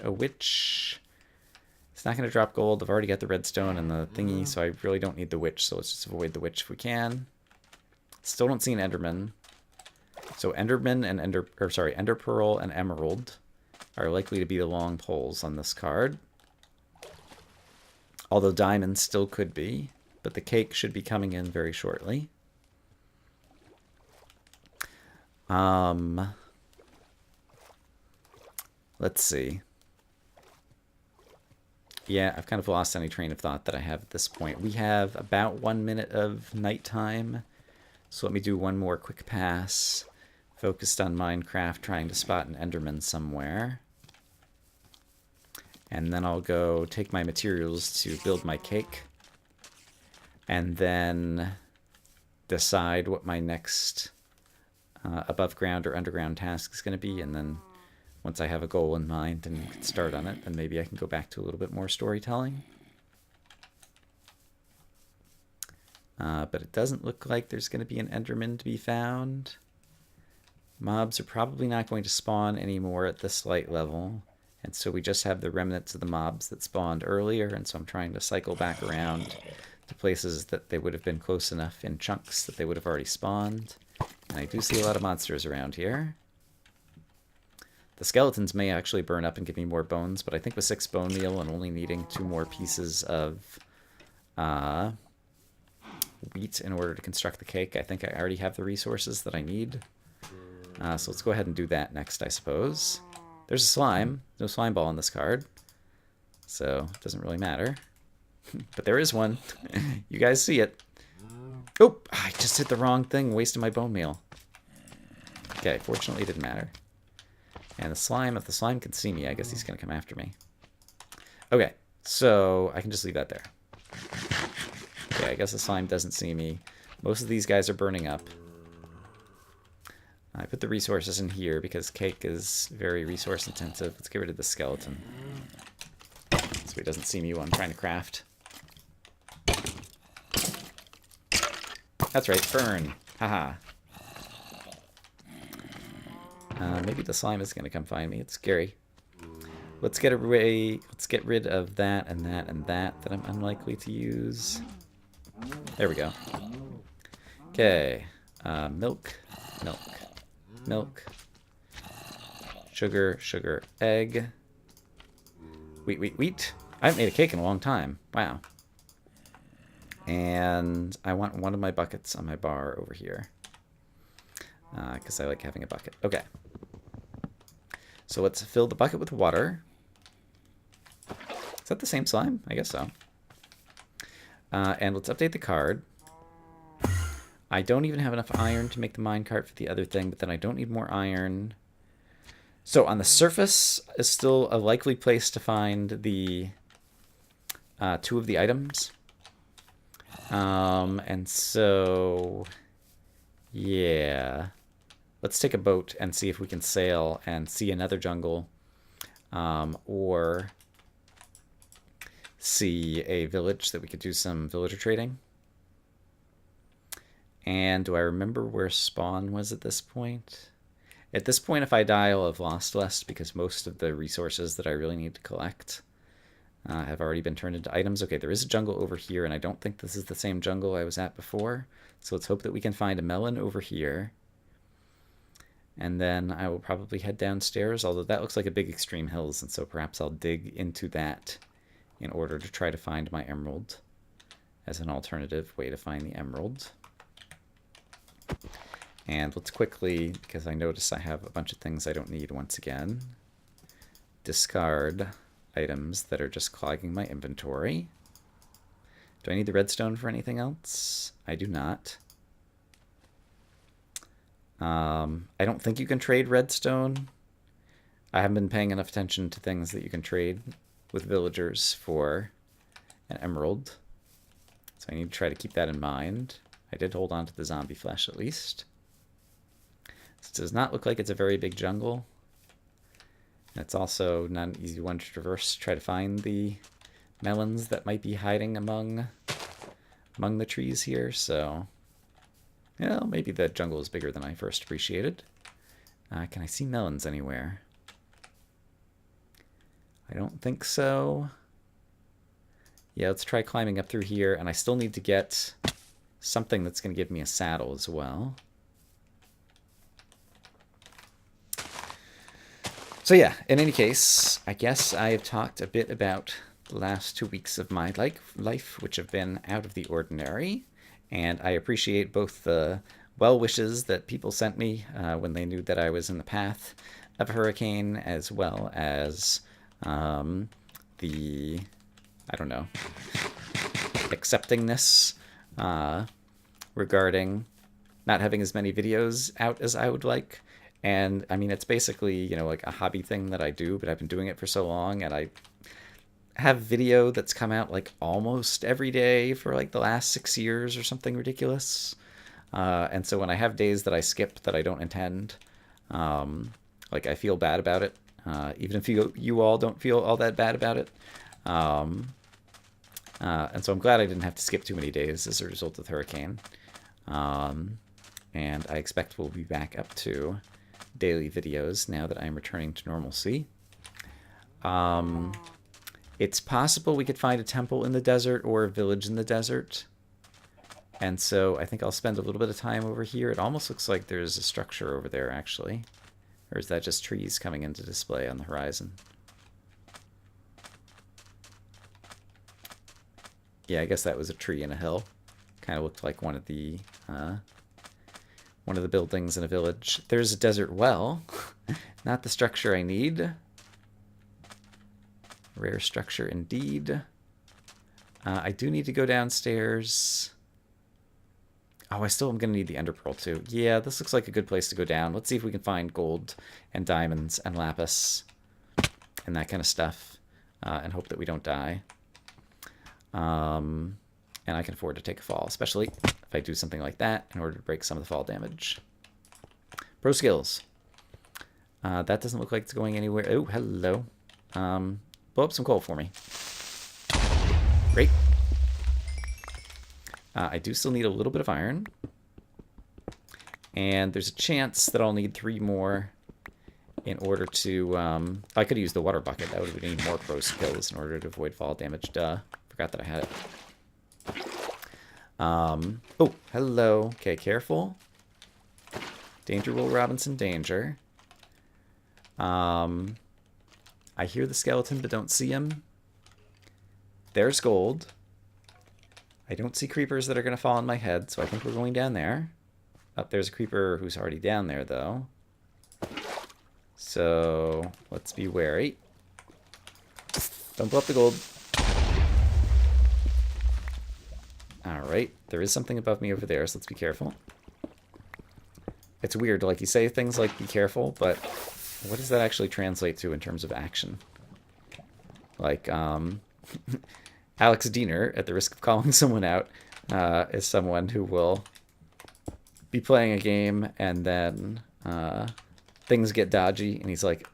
It's not going to drop gold. I've already got the redstone and the thingy, so I really don't need the witch, so let's just avoid the witch if we can. Still don't see an enderman. So enderman and ender pearl and emerald are likely to be the long poles on this card. Although diamonds still could be, but the cake should be coming in very shortly. Let's see. Yeah, I've kind of lost any train of thought that I have at this point. We have about 1 minute of nighttime. So let me do one more quick pass. Focused on Minecraft, trying to spot an enderman somewhere. And then I'll go take my materials to build my cake. And then decide what my next above ground or underground task is going to be. And then once I have a goal in mind and can start on it, then maybe I can go back to a little bit more storytelling. But it doesn't look like there's going to be an enderman to be found. Mobs are probably not going to spawn anymore at this light level. And so we just have the remnants of the mobs that spawned earlier. And so I'm trying to cycle back around to places that they would have been close enough in chunks that they would have already spawned. And I do see a lot of monsters around here. The skeletons may actually burn up and give me more bones, but I think with 6 bone meal and only needing 2 more pieces of wheat in order to construct the cake, I think I already have the resources that I need. So let's go ahead and do that next, I suppose. There's a slime. No slime ball on this card. So it doesn't really matter. But there is one. You guys see it. Oh, I just hit the wrong thing, wasted my bone meal. Okay, fortunately it didn't matter. And the slime, if the slime can see me, I guess he's going to come after me. Okay, so I can just leave that there. Okay, I guess the slime doesn't see me. Most of these guys are burning up. I put the resources in here because cake is very resource intensive. Let's get rid of the skeleton, so he doesn't see me while I'm trying to craft. That's right, burn. Haha. Maybe the slime is going to come find me. It's scary. Let's get rid of that and that and that I'm unlikely to use. There we go. Okay. Milk, milk, milk. Sugar, sugar, egg. Wheat, wheat, wheat. I haven't made a cake in a long time. Wow. And I want one of my buckets on my bar over here. Because I like having a bucket. Okay. So let's fill the bucket with water. Is that the same slime? I guess so. And let's update the card. I don't even have enough iron to make the minecart for the other thing, but then I don't need more iron. So on the surface is still a likely place to find the 2 of the items. And so, yeah. Let's take a boat and see if we can sail and see another jungle, or see a village that we could do some villager trading. And do I remember where spawn was at this point? At this point, if I die, I'll have lost less because most of the resources that I really need to collect have already been turned into items. Okay, there is a jungle over here, and I don't think this is the same jungle I was at before. So let's hope that we can find a melon over here. And then I will probably head downstairs, although that looks like a big extreme hills, and so perhaps I'll dig into that in order to try to find my emerald as an alternative way to find the emerald. And let's quickly, because I notice I have a bunch of things I don't need once again, discard items that are just clogging my inventory. Do I need the redstone for anything else? I do not. I don't think you can trade redstone. I haven't been paying enough attention to things that you can trade with villagers for an emerald. So I need to try to keep that in mind. I did hold on to the zombie flesh at least. This does not look like it's a very big jungle. And it's also not an easy one to traverse. Try to find the melons that might be hiding among the trees here, so... Well, maybe the jungle is bigger than I first appreciated. Can I see melons anywhere? I don't think so. Yeah, let's try climbing up through here, and I still need to get something that's going to give me a saddle as well. So yeah, in any case, I guess I have talked a bit about the last 2 weeks of my life, which have been out of the ordinary. And I appreciate both the well wishes that people sent me when they knew that I was in the path of a hurricane, as well as the, I don't know, acceptingness regarding not having as many videos out as I would like. And I mean, it's basically, you know, like a hobby thing that I do, but I've been doing it for so long, and I have video that's come out like almost every day for like the last 6 years or something ridiculous. And so when I have days that I skip that I don't intend, like I feel bad about it, even if you all don't feel all that bad about it. And so I'm glad I didn't have to skip too many days as a result of the hurricane. And I expect we'll be back up to daily videos now that I'm returning to normalcy. It's possible we could find a temple in the desert or a village in the desert. And so I think I'll spend a little bit of time over here. It almost looks like there's a structure over there, actually. Or is that just trees coming into display on the horizon? Yeah, I guess that was a tree in a hill. Kind of looked like one of the buildings in a village. There's a desert well. Not the structure I need. Rare structure indeed. I do need to go downstairs. Oh, I still am going to need the ender pearl too. Yeah, this looks like a good place to go down. Let's see if we can find gold and diamonds and lapis and that kind of stuff, and hope that we don't die. And I can afford to take a fall, especially if I do something like that in order to break some of the fall damage. Pro skills. That doesn't look like it's going anywhere. Oh, hello. Blow up some coal for me. Great. I do still need a little bit of iron. And there's a chance that I'll need 3 more in order to... I could use the water bucket. That would need more pro skills in order to avoid fall damage. Duh. Forgot that I had it. Oh, hello. Okay, careful. Danger, Will Robinson, danger. I hear the skeleton, but don't see him. There's gold. I don't see creepers that are going to fall on my head, so I think we're going down there. Oh, there's a creeper who's already down there, though. So, let's be wary. Don't blow up the gold. Alright, there is something above me over there, so let's be careful. It's weird, like, you say things like, be careful, but what does that actually translate to in terms of action? Like, Alex Diener, at the risk of calling someone out, is someone who will be playing a game and then things get dodgy, and he's like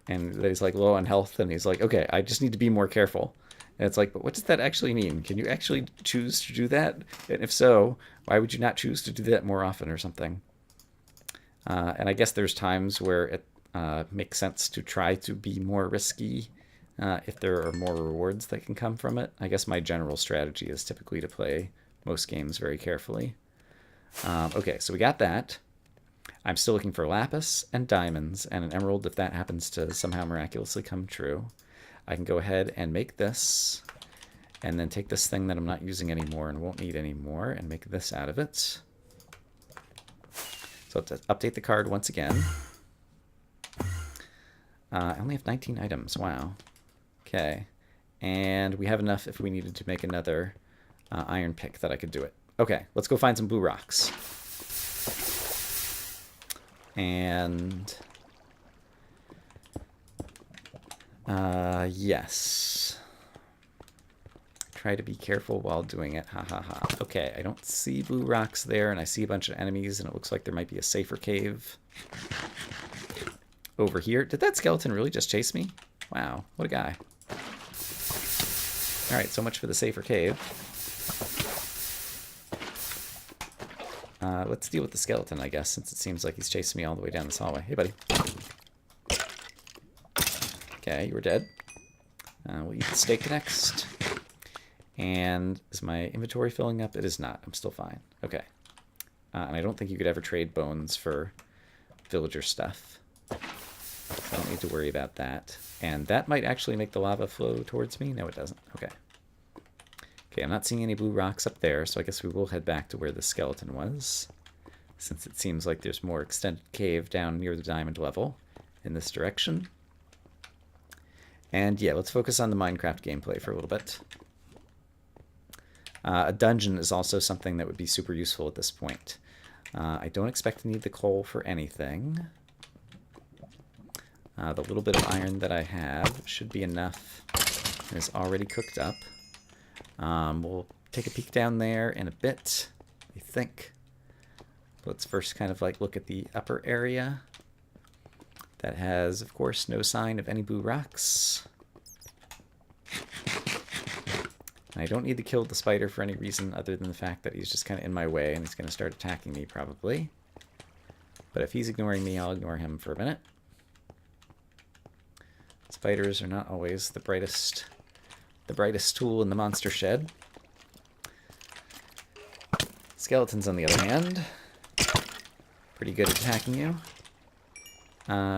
low on health, and he's like, okay, I just need to be more careful. And it's like, but what does that actually mean? Can you actually choose to do that? And if so, why would you not choose to do that more often or something? And I guess there's times where it makes sense to try to be more risky if there are more rewards that can come from it. I guess my general strategy is typically to play most games very carefully. Okay, so we got that. I'm still looking for lapis and diamonds and an emerald if that happens to somehow miraculously come true. I can go ahead and make this, and then take this thing that I'm not using anymore and won't need anymore, and make this out of it. So to update the card once again. I only have 19 items. Wow. Okay. And we have enough if we needed to make another iron pick that I could do it. Okay, let's go find some blue rocks. And... yes. Try to be careful while doing it. Ha ha ha. Okay, I don't see blue rocks there, and I see a bunch of enemies, and it looks like there might be a safer cave over here. Did that skeleton really just chase me? Wow, what a guy. Alright, so much for the safer cave. Let's deal with the skeleton, I guess, since it seems like he's chasing me all the way down this hallway. Hey, buddy. Okay, you were dead. We'll eat the steak next. And is my inventory filling up? It is not. I'm still fine. Okay. And I don't think you could ever trade bones for villager stuff. So I don't need to worry about that. And that might actually make the lava flow towards me. No, it doesn't. Okay. Okay, I'm not seeing any blue rocks up there, so I guess we will head back to where the skeleton was, since it seems like there's more extended cave down near the diamond level in this direction. And yeah, let's focus on the Minecraft gameplay for a little bit. A dungeon is also something that would be super useful at this point. I don't expect to need the coal for anything. The little bit of iron that I have should be enough. And it's already cooked up. We'll take a peek down there in a bit, I think. Let's first kind of like look at the upper area. That has, of course, no sign of any blue rocks. And I don't need to kill the spider for any reason other than the fact that he's just kind of in my way and he's going to start attacking me probably. But if he's ignoring me, I'll ignore him for a minute. Spiders are not always the brightest the brightest tool in the monster shed. Skeletons, on the other hand, pretty good at attacking you.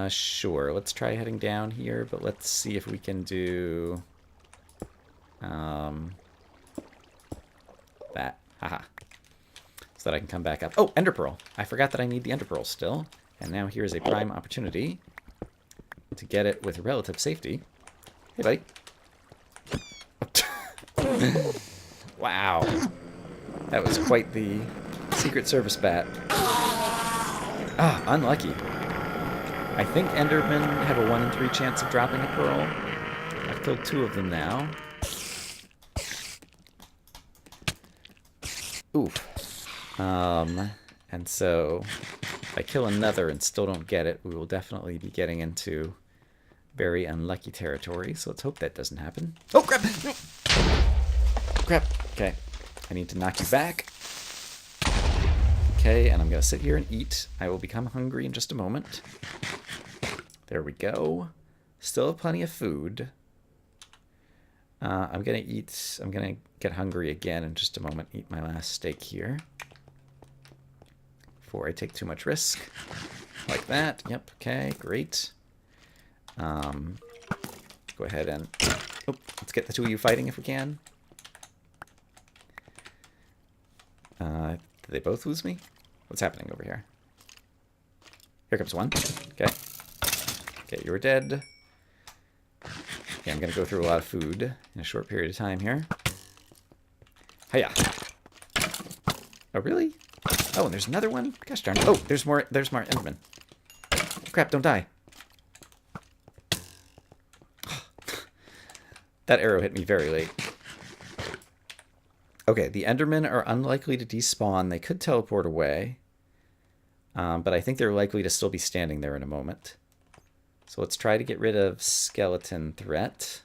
Sure, let's try heading down here, but let's see if we can do that. Haha. So that I can come back up. Oh, Ender Pearl. I forgot that I need the Ender Pearl still. And now here's a prime opportunity to get it with relative safety. Hey, buddy. Wow. That was quite the Secret Service bat. Ah, unlucky. I think Endermen have a 1 in 3 chance of dropping a pearl. I've killed 2 of them now. Oof. And so, if I kill another and still don't get it, we will definitely be getting into very unlucky territory. So let's hope that doesn't happen. Oh, crap! No. Crap. Okay. I need to knock you back. Okay, and I'm going to sit here and eat. I will become hungry in just a moment. There we go. Still have plenty of food. I'm going to eat. I'm going to get hungry again in just a moment. Eat my last steak here. Before I take too much risk. Like that. Yep, okay, great. Go ahead and... Oh, let's get the 2 of you fighting if we can. Did they both lose me? What's happening over here? Here comes one. Okay. Okay, you were dead. Okay, I'm going to go through a lot of food in a short period of time here. Hiya. Oh, really? Oh, and there's another one? Gosh darn it. Oh, there's more Endermen. Crap, don't die. That arrow hit me very late. Okay, the Endermen are unlikely to despawn. They could teleport away. But I think they're likely to still be standing there in a moment. So let's try to get rid of skeleton threat.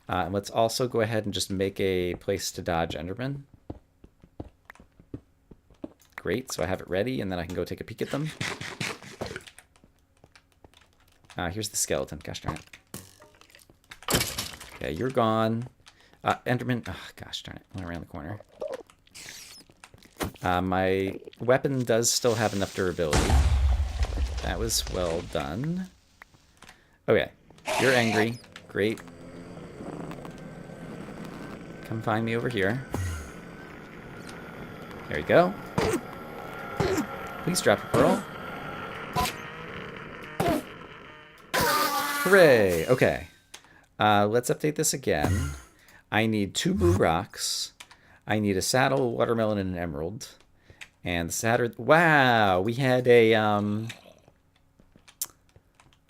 And let's also go ahead and just make a place to dodge Endermen. Great, so I have it ready, and then I can go take a peek at them. Here's the skeleton. Gosh darn it. Okay, you're gone. Enderman. Oh, gosh darn it. Went around the corner. My weapon does still have enough durability. That was well done. Okay. You're angry. Great. Come find me over here. There you go. Please drop a pearl. Hooray! Okay. Let's update this again. I need 2 blue rocks. I need a saddle, watermelon, and an emerald. And the saddle... Wow! We had a,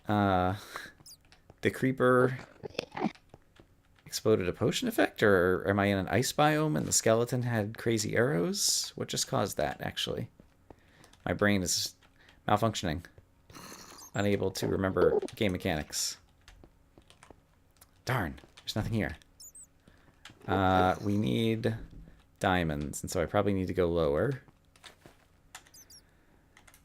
the creeper exploded a potion effect? Or am I in an ice biome and the skeleton had crazy arrows? What just caused that, actually? My brain is malfunctioning. Unable to remember game mechanics. Darn, there's nothing here. We need diamonds, and so I probably need to go lower.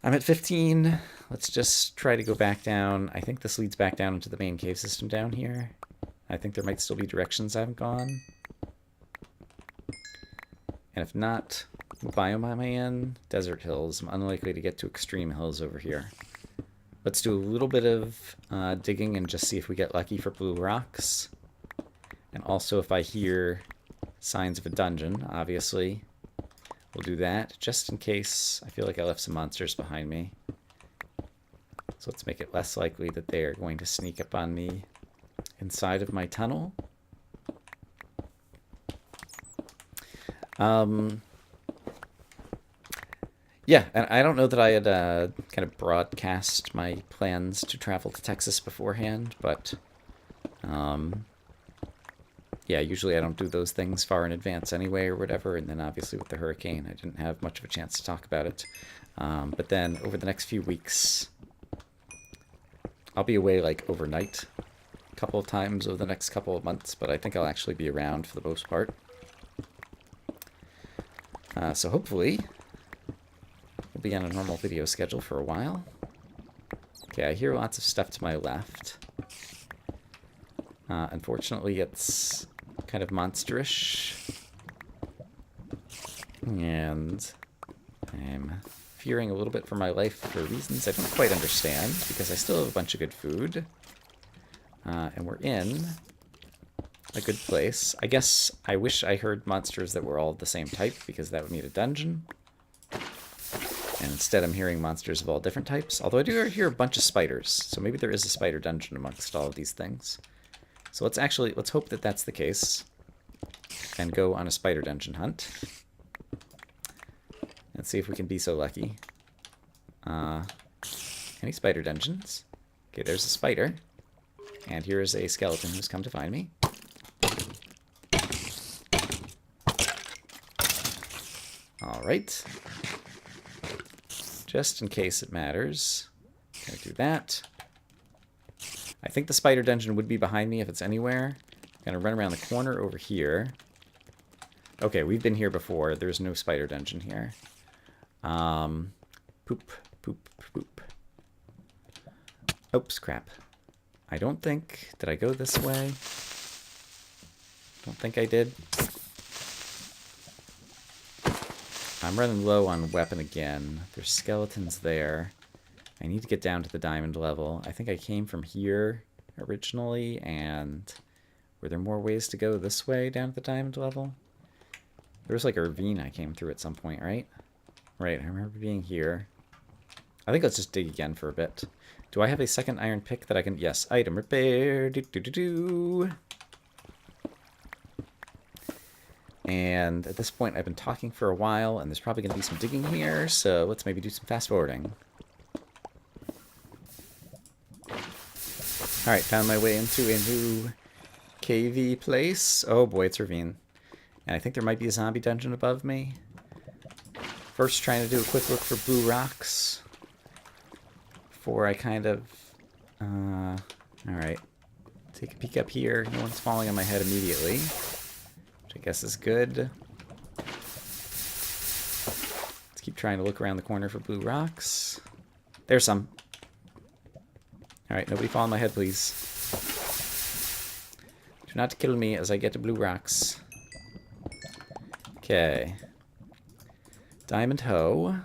I'm at 15. Let's just try to go back down. I think this leads back down into the main cave system down here. I think there might still be directions I haven't gone. And if not, what biome am I in? Desert hills. I'm unlikely to get to extreme hills over here. Let's do a little bit of digging and just see if we get lucky for blue rocks. And also if I hear signs of a dungeon, obviously. We'll do that, just in case I feel like I left some monsters behind me. So let's make it less likely that they are going to sneak up on me inside of my tunnel. Yeah, and I don't know that I had kind of broadcast my plans to travel to Texas beforehand, but yeah, usually I don't do those things far in advance anyway or whatever, and then obviously with the hurricane I didn't have much of a chance to talk about it. But then over the next few weeks, I'll be away like overnight a couple of times over the next couple of months, but I think I'll actually be around for the most part. So hopefully we'll be on a normal video schedule for a while. Okay, I hear lots of stuff to my left. Unfortunately, it's kind of monsterish. And I'm fearing a little bit for my life for reasons I don't quite understand, because I still have a bunch of good food. And we're in a good place. I guess I wish I heard monsters that were all the same type, because that would need a dungeon. And instead I'm hearing monsters of all different types. Although I do hear a bunch of spiders, so maybe there is a spider dungeon amongst all of these things. So let's hope that that's the case. And go on a spider dungeon hunt. Let's see if we can be so lucky. Any spider dungeons? Okay, there's a spider. And here is a skeleton who's come to find me. Alright. Just in case it matters. Gonna do that. I think the spider dungeon would be behind me if it's anywhere. I'm gonna run around the corner over here. Okay, we've been here before. There's no spider dungeon here. Poop, poop, poop. Oops, crap. I don't think... Did I go this way? Don't think I did. I'm running low on weapon again. There's skeletons there. I need to get down to the diamond level. I think I came from here originally, and were there more ways to go this way down to the diamond level? There was like a ravine I came through at some point, right? Right, I remember being here. I think let's just dig again for a bit. Do I have a second iron pick that I can... Yes, item repair. And at this point, I've been talking for a while, and there's probably going to be some digging here, so let's maybe do some fast forwarding. Alright, found my way into a new cavey place. Oh boy, it's a ravine. And I think there might be a zombie dungeon above me. First, trying to do a quick look for blue rocks. Before I kind of... Alright. Take a peek up here. No one's falling on my head immediately. Which I guess is good. Let's keep trying to look around the corner for blue rocks. There's some. Alright, nobody fall on my head, please. Do not kill me as I get to blue rocks. Okay. Diamond hoe.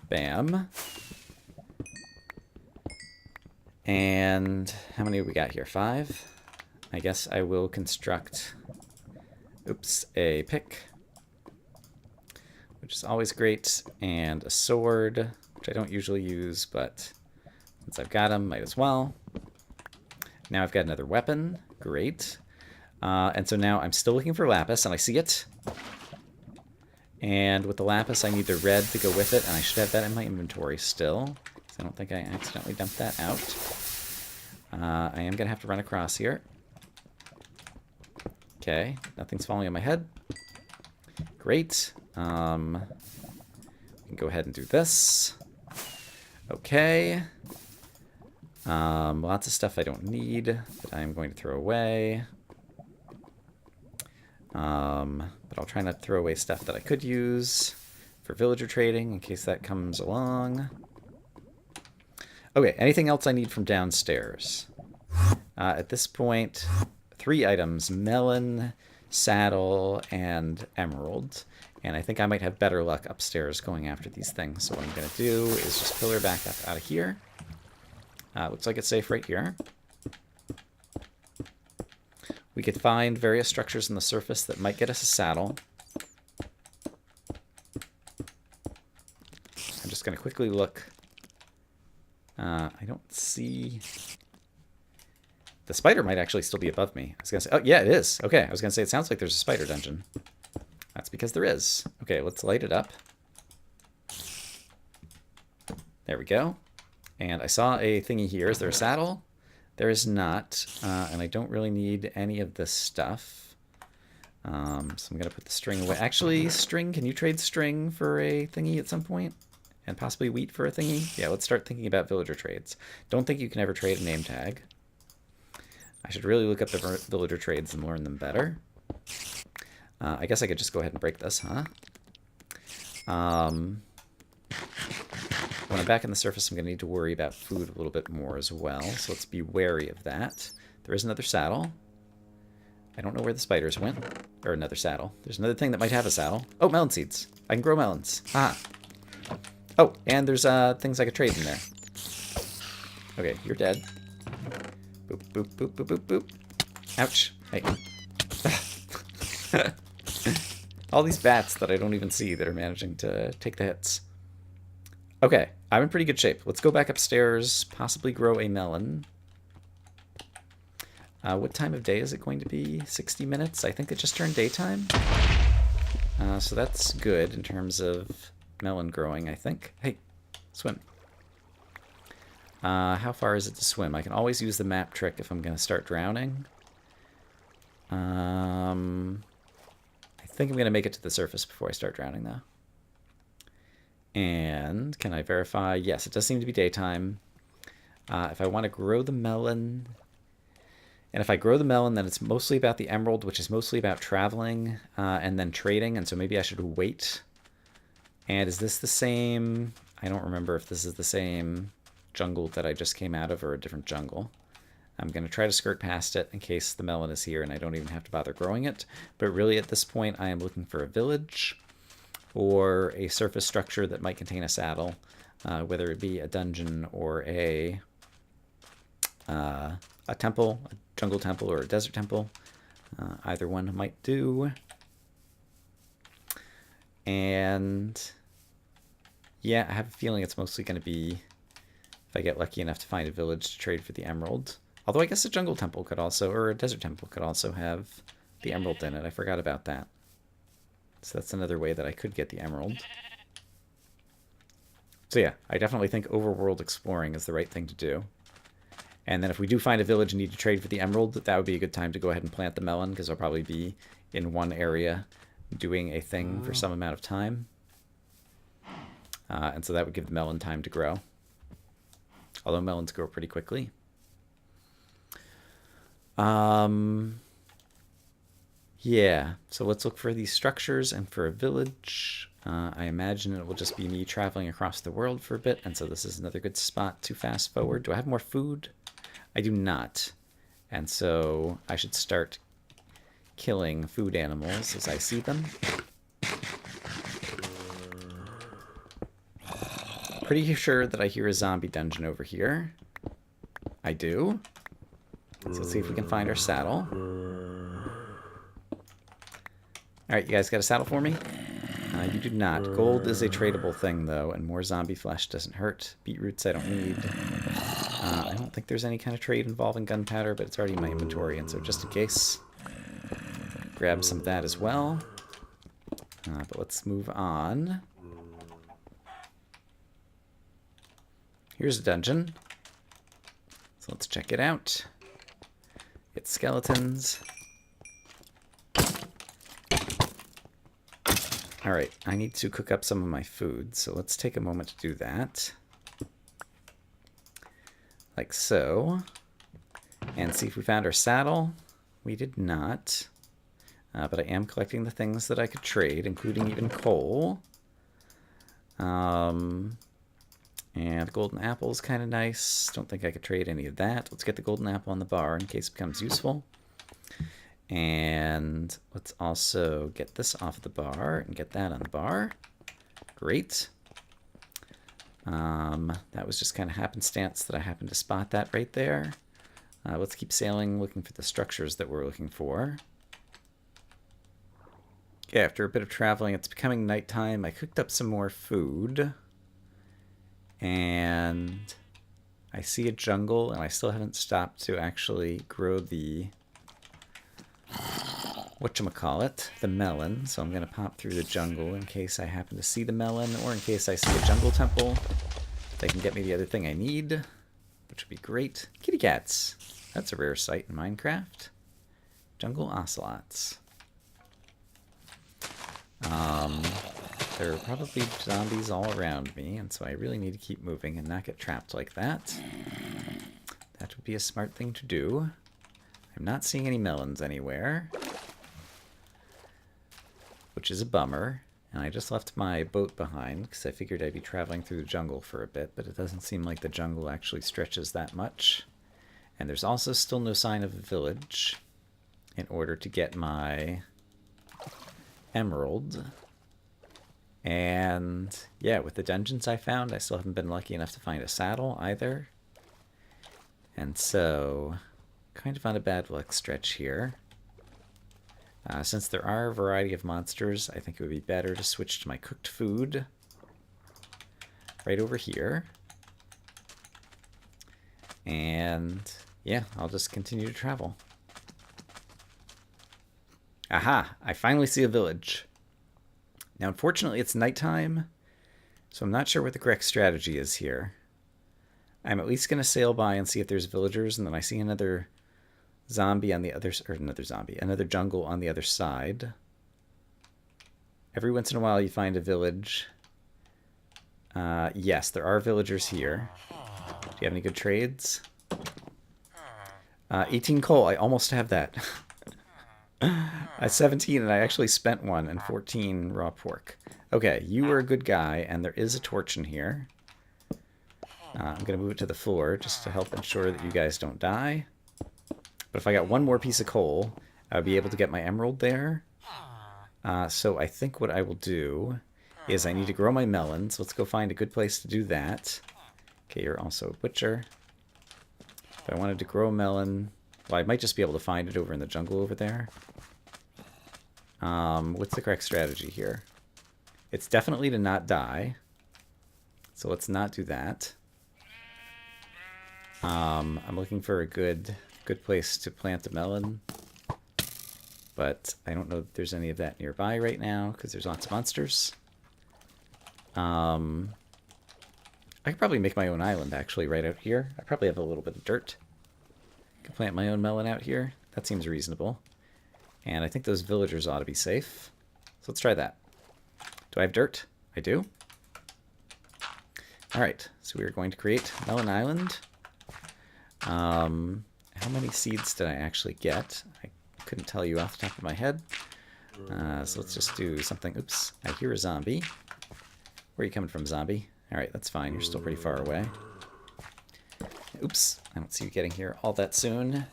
Bam. And how many we got here? 5? I guess I will construct, a pick, which is always great, and a sword, which I don't usually use, but since I've got them, might as well. Now I've got another weapon. Great. And so now I'm still looking for lapis, and I see it. And with the lapis, I need the red to go with it, and I should have that in my inventory still. I don't think I accidentally dumped that out. I am going to have to run across here. Okay, nothing's falling on my head. Great. We can go ahead and do this. Okay. Lots of stuff I don't need that I'm going to throw away. But I'll try not to throw away stuff that I could use for villager trading in case that comes along. Okay, anything else I need from downstairs? At this point, 3 items: melon, saddle, and emerald. And I think I might have better luck upstairs going after these things. So what I'm going to do is just pillar back up out of here. Looks like it's safe right here. We could find various structures on the surface that might get us a saddle. I'm just going to quickly look. I don't see... The spider might actually still be above me. I was going to say... Oh, yeah, it is. Okay, I was going to say it sounds like there's a spider dungeon. That's because there is. Okay, let's light it up. There we go. And I saw a thingy here. Is there a saddle? There is not. And I don't really need any of this stuff. So I'm going to put the string away. Actually, string, can you trade string for a thingy at some point? And possibly wheat for a thingy? Yeah, let's start thinking about villager trades. Don't think you can ever trade a name tag. I should really look up the villager trades and learn them better. I guess I could just go ahead and break this, huh? When I'm back in the surface, I'm going to need to worry about food a little bit more as well. So let's be wary of that. There is another saddle. I don't know where the spiders went. Or another saddle. There's another thing that might have a saddle. Oh, melon seeds. I can grow melons. Ah. Oh, and there's things I could trade in there. Okay, you're dead. Boop, boop, boop, boop, boop, boop. Ouch. Hey. All these bats that I don't even see that are managing to take the hits. Okay, I'm in pretty good shape. Let's go back upstairs, possibly grow a melon. What time of day is it going to be? 60 minutes? I think it just turned daytime. So that's good in terms of melon growing, I think. Hey, swim. How far is it to swim? I can always use the map trick if I'm going to start drowning. I think I'm going to make it to the surface before I start drowning, though. And can I verify? Yes, it does seem to be daytime. If I want to grow the melon... And if I grow the melon, then it's mostly about the emerald, which is mostly about traveling and then trading. And so maybe I should wait. And is this the same... I don't remember if this is the same jungle that I just came out of or a different jungle. I'm going to try to skirt past it in case the melon is here and I don't even have to bother growing it. But really at this point, I am looking for a village or a surface structure that might contain a saddle, whether it be a dungeon or a temple, a jungle temple or a desert temple. Either one might do. And yeah, I have a feeling it's mostly going to be if I get lucky enough to find a village to trade for the emerald. Although I guess a jungle temple could also, or a desert temple could also have the emerald in it. I forgot about that. So that's another way that I could get the emerald. So yeah, I definitely think overworld exploring is the right thing to do. And then if we do find a village and need to trade for the emerald, that would be a good time to go ahead and plant the melon, because I'll probably be in one area doing a thing for some amount of time. And so that would give the melon time to grow. Although melons grow pretty quickly. Yeah, so let's look for these structures and for a village. I imagine it will just be me traveling across the world for a bit, and so this is another good spot to fast forward. Do I have more food? I do not. And so I should start killing food animals as I see them. Pretty sure that I hear a zombie dungeon over here. I do. So let's see if we can find our saddle. Alright, you guys got a saddle for me? You do not. Gold is a tradable thing, though, and more zombie flesh doesn't hurt. Beetroots I don't need. I don't think there's any kind of trade involving gunpowder, but it's already in my inventory, and so just in case, grab some of that as well. But let's move on. Here's a dungeon. So let's check it out. It's skeletons. Alright, I need to cook up some of my food, so let's take a moment to do that. Like so. And see if we found our saddle. We did not. But I am collecting the things that I could trade, including even coal. And the golden apple is kind of nice. Don't think I could trade any of that. Let's get the golden apple on the bar in case it becomes useful. And let's also get this off the bar and get that on the bar. Great. That was just kind of happenstance that I happened to spot that right there. Let's keep sailing, looking for the structures that we're looking for. Okay, after a bit of traveling, it's becoming nighttime. I cooked up some more food. And I see a jungle, and I still haven't stopped to actually grow the whatchamacallit, the melon. So I'm going to pop through the jungle in case I happen to see the melon, or in case I see a jungle temple. They can get me the other thing I need, which would be great. Kitty cats. That's a rare sight in Minecraft. Jungle ocelots. There are probably zombies all around me, and so I really need to keep moving and not get trapped like that. That would be a smart thing to do. I'm not seeing any melons anywhere, which is a bummer. And I just left my boat behind because I figured I'd be traveling through the jungle for a bit, but it doesn't seem like the jungle actually stretches that much. And there's also still no sign of a village in order to get my emerald. And yeah, with the dungeons I found, I still haven't been lucky enough to find a saddle either. And so, kind of on a bad luck stretch here. Since there are a variety of monsters, I think it would be better to switch to my cooked food right over here. And yeah, I'll just continue to travel. Aha! I finally see a village. Now, unfortunately, it's nighttime, so I'm not sure what the correct strategy is here. I'm at least going to sail by and see if there's villagers, and then I see another zombie on the other, or another jungle on the other side. Every once in a while, you find a village. Yes, there are villagers here. Do you have any good trades? 18 coal. I almost have that. I 17 and I actually spent one and 14 raw pork. Okay, you were a good guy, and there is a torch in here. I'm going to move it to the floor just to help ensure that you guys don't die. But if I got one more piece of coal, I would be able to get my emerald there. So I think what I will do is I need to grow my melons. Let's go find a good place to do that. Okay, you're also a butcher. If I wanted to grow a melon, well, I might just be able to find it over in the jungle over there. What's the correct strategy here? It's definitely to not die. So let's not do that. I'm looking for a good place to plant a melon. But I don't know if there's any of that nearby right now, because there's lots of monsters. I could probably make my own island, actually, right out here. I probably have a little bit of dirt. I could plant my own melon out here. That seems reasonable. And I think those villagers ought to be safe. So let's try that. Do I have dirt? I do. Alright, so we are going to create Melon Island. How many seeds did I actually get? I couldn't tell you off the top of my head. So let's just do something. Oops, I hear a zombie. Where are you coming from, zombie? Alright, that's fine. You're still pretty far away. Oops, I don't see you getting here all that soon.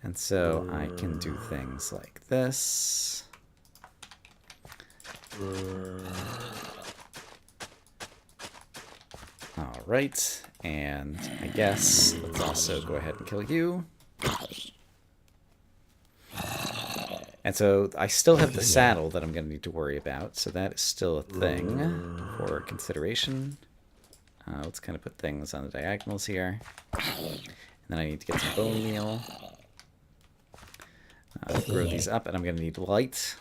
And so I can do things like this. Alright, and I guess let's also go ahead and kill you. And so I still have the saddle that I'm going to need to worry about, so that is still a thing for consideration. Let's kind of put things on the diagonals here. And then I need to get some bone meal. Grow these up, and I'm going to need light.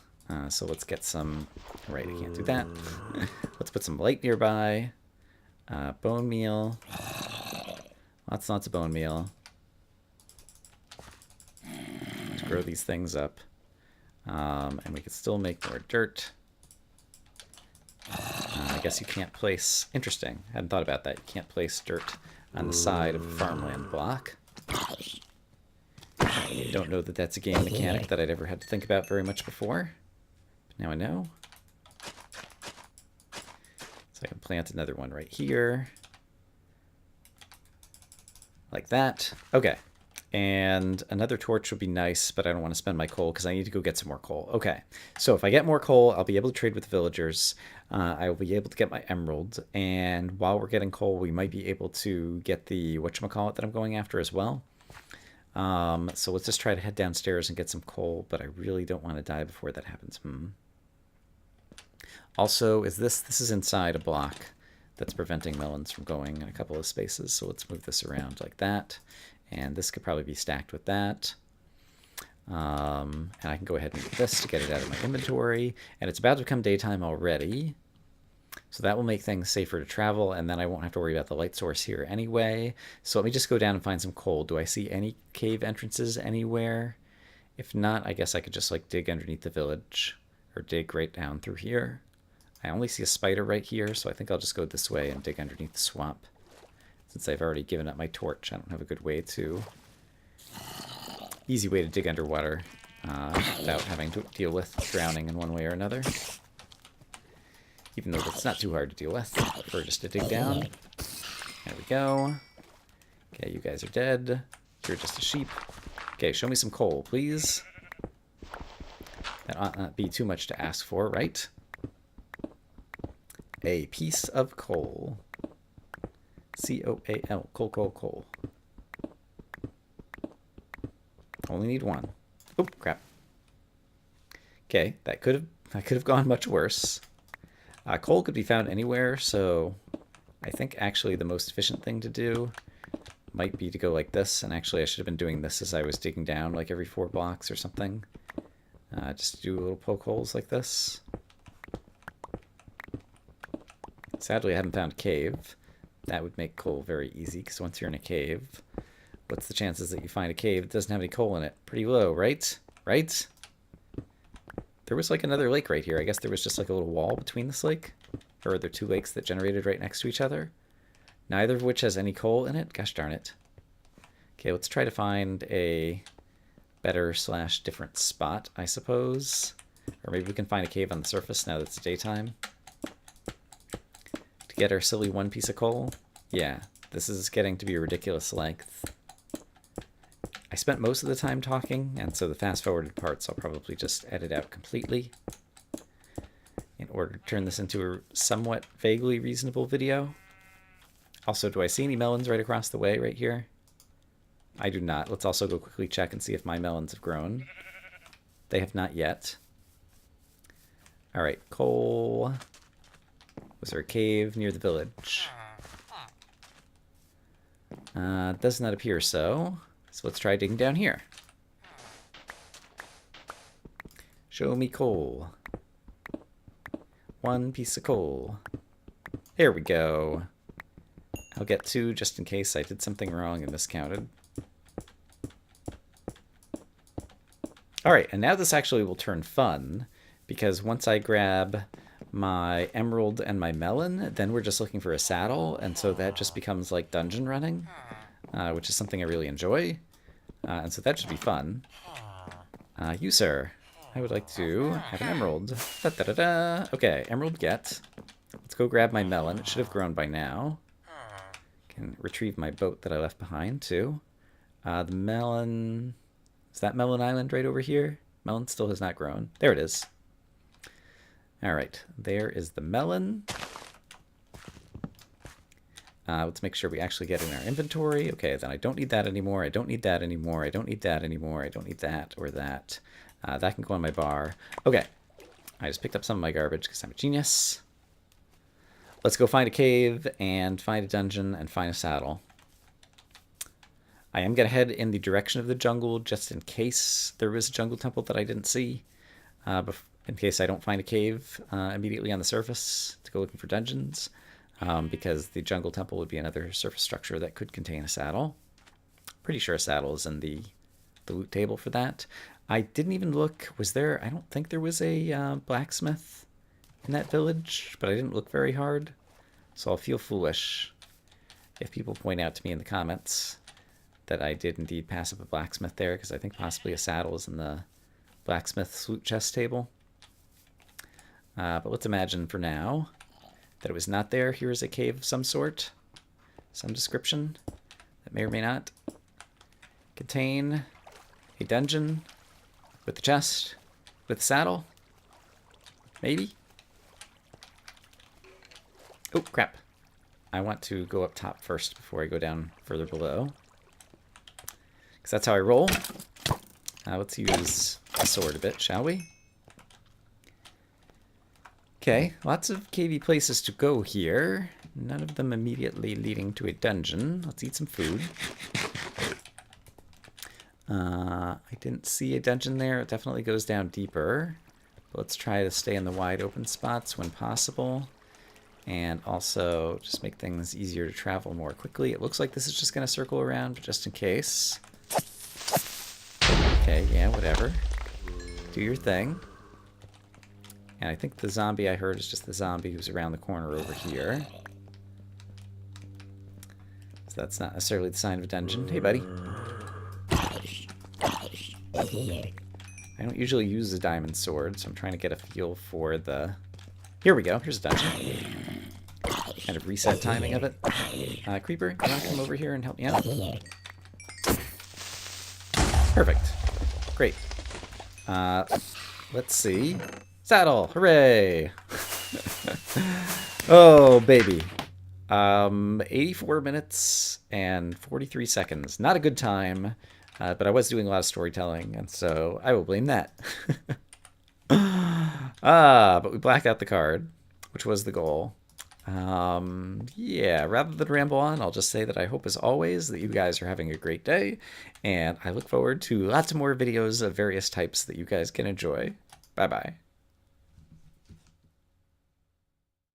So let's get some... Right, I can't do that. Let's put some light nearby. Bone meal. Lots and lots of bone meal. To grow these things up. And we can still make more dirt. I guess you can't place... Interesting. I hadn't thought about that. You can't place dirt on the side of a farmland block. Don't know that that's a game mechanic that I'd ever had to think about very much before. But now I know. So I can plant another one right here. Like that. Okay. And another torch would be nice, but I don't want to spend my coal because I need to go get some more coal. Okay. So if I get more coal, I'll be able to trade with the villagers. I will be able to get my emerald. And while we're getting coal, we might be able to get the whatchamacallit that I'm going after as well. So let's just try to head downstairs and get some coal, but I really don't want to die before that happens. Also, this is inside a block that's preventing melons from going in a couple of spaces, so let's move this around like that. And this could probably be stacked with that. And I can go ahead and do this to get it out of my inventory. And it's about to become daytime already. So that will make things safer to travel, and then I won't have to worry about the light source here anyway. So let me just go down and find some coal. Do I see any cave entrances anywhere? If not, I guess I could just like dig underneath the village, or dig right down through here. I only see a spider right here, so I think I'll just go this way and dig underneath the swamp. Since I've already given up my torch, I don't have a good way to... Easy way to dig underwater without having to deal with drowning in one way or another. Even though that's not too hard to deal with. I prefer just to dig down. There we go. Okay, you guys are dead. You're just a sheep. Okay, show me some coal, please. That ought not be too much to ask for, right? A piece of coal. C-O-A-L. Coal, coal, coal. Only need one. Oh, crap. Okay, that could have gone much worse. Coal could be found anywhere, so I think actually the most efficient thing to do might be to go like this. And actually I should have been doing this as I was digging down like every 4 blocks or something. Just do little poke holes like this. Sadly, I haven't found a cave. That would make coal very easy, because once you're in a cave, what's the chances that you find a cave that doesn't have any coal in it? Pretty low, right? Right? There was like another lake right here. I guess there was just like a little wall between this lake. Or are there 2 lakes that generated right next to each other? Neither of which has any coal in it? Gosh darn it. Okay, let's try to find a better / different spot, I suppose. Or maybe we can find a cave on the surface now that it's daytime. To get our silly 1 piece of coal. Yeah, this is getting to be a ridiculous length. I spent most of the time talking, and so the fast-forwarded parts I'll probably just edit out completely in order to turn this into a somewhat vaguely reasonable video. Also, do I see any melons right across the way right here? I do not. Let's also go quickly check and see if my melons have grown. They have not yet. All right, coal. Was there a cave near the village? Does not appear so. So let's try digging down here. Show me coal. 1 piece of coal. There we go. I'll get 2 just in case I did something wrong and miscounted. Alright, and now this actually will turn fun, because once I grab my emerald and my melon, then we're just looking for a saddle, and so that just becomes like dungeon running, which is something I really enjoy. And so that should be fun. You, sir. I would like to have an emerald. Da, da, da, da. Okay, emerald get. Let's go grab my melon. It should have grown by now. Can retrieve my boat that I left behind, too. The melon... Is that Melon Island right over here? Melon still has not grown. There it is. Alright, there is the melon. Let's make sure we actually get in our inventory. Okay, then I don't need that anymore. I don't need that anymore. I don't need that anymore. I don't need that or that. That can go on my bar. Okay, I just picked up some of my garbage because I'm a genius. Let's go find a cave and find a dungeon and find a saddle. I am going to head in the direction of the jungle just in case there was a jungle temple that I didn't see. In case I don't find a cave immediately on the surface to go looking for dungeons. Because the jungle temple would be another surface structure that could contain a saddle. Pretty sure a saddle is in the loot table for that. I didn't even look. Was there? I don't think there was a blacksmith in that village, but I didn't look very hard. So I'll feel foolish if people point out to me in the comments that I did indeed pass up a blacksmith there, because I think possibly a saddle is in the blacksmith's loot chest table. But let's imagine for now that it was not there. Here is a cave of some sort, some description that may or may not contain a dungeon with a chest, with a saddle, maybe. Oh, crap. I want to go up top first before I go down further below, because that's how I roll. Let's use the sword a bit, shall we? Okay, lots of cavey places to go here. None of them immediately leading to a dungeon. Let's eat some food. I didn't see a dungeon there. It definitely goes down deeper. But let's try to stay in the wide open spots when possible. And also just make things easier to travel more quickly. It looks like this is just going to circle around, but just in case. Okay, yeah, whatever. Do your thing. And I think the zombie I heard is just the zombie who's around the corner over here. So that's not necessarily the sign of a dungeon. Hey, buddy. I don't usually use the diamond sword, so I'm trying to get a feel for the... Here we go. Here's a dungeon. kind of reset timing of it. Creeper, you want to come over here and help me out? Perfect. Great. Let's see. Saddle! Hooray! Oh, baby. 84 minutes and 43 seconds. Not a good time, but I was doing a lot of storytelling, and so I will blame that. But we blacked out the card, which was the goal. Yeah, rather than ramble on, I'll just say that I hope, as always, that you guys are having a great day, and I look forward to lots more videos of various types that you guys can enjoy. Bye-bye.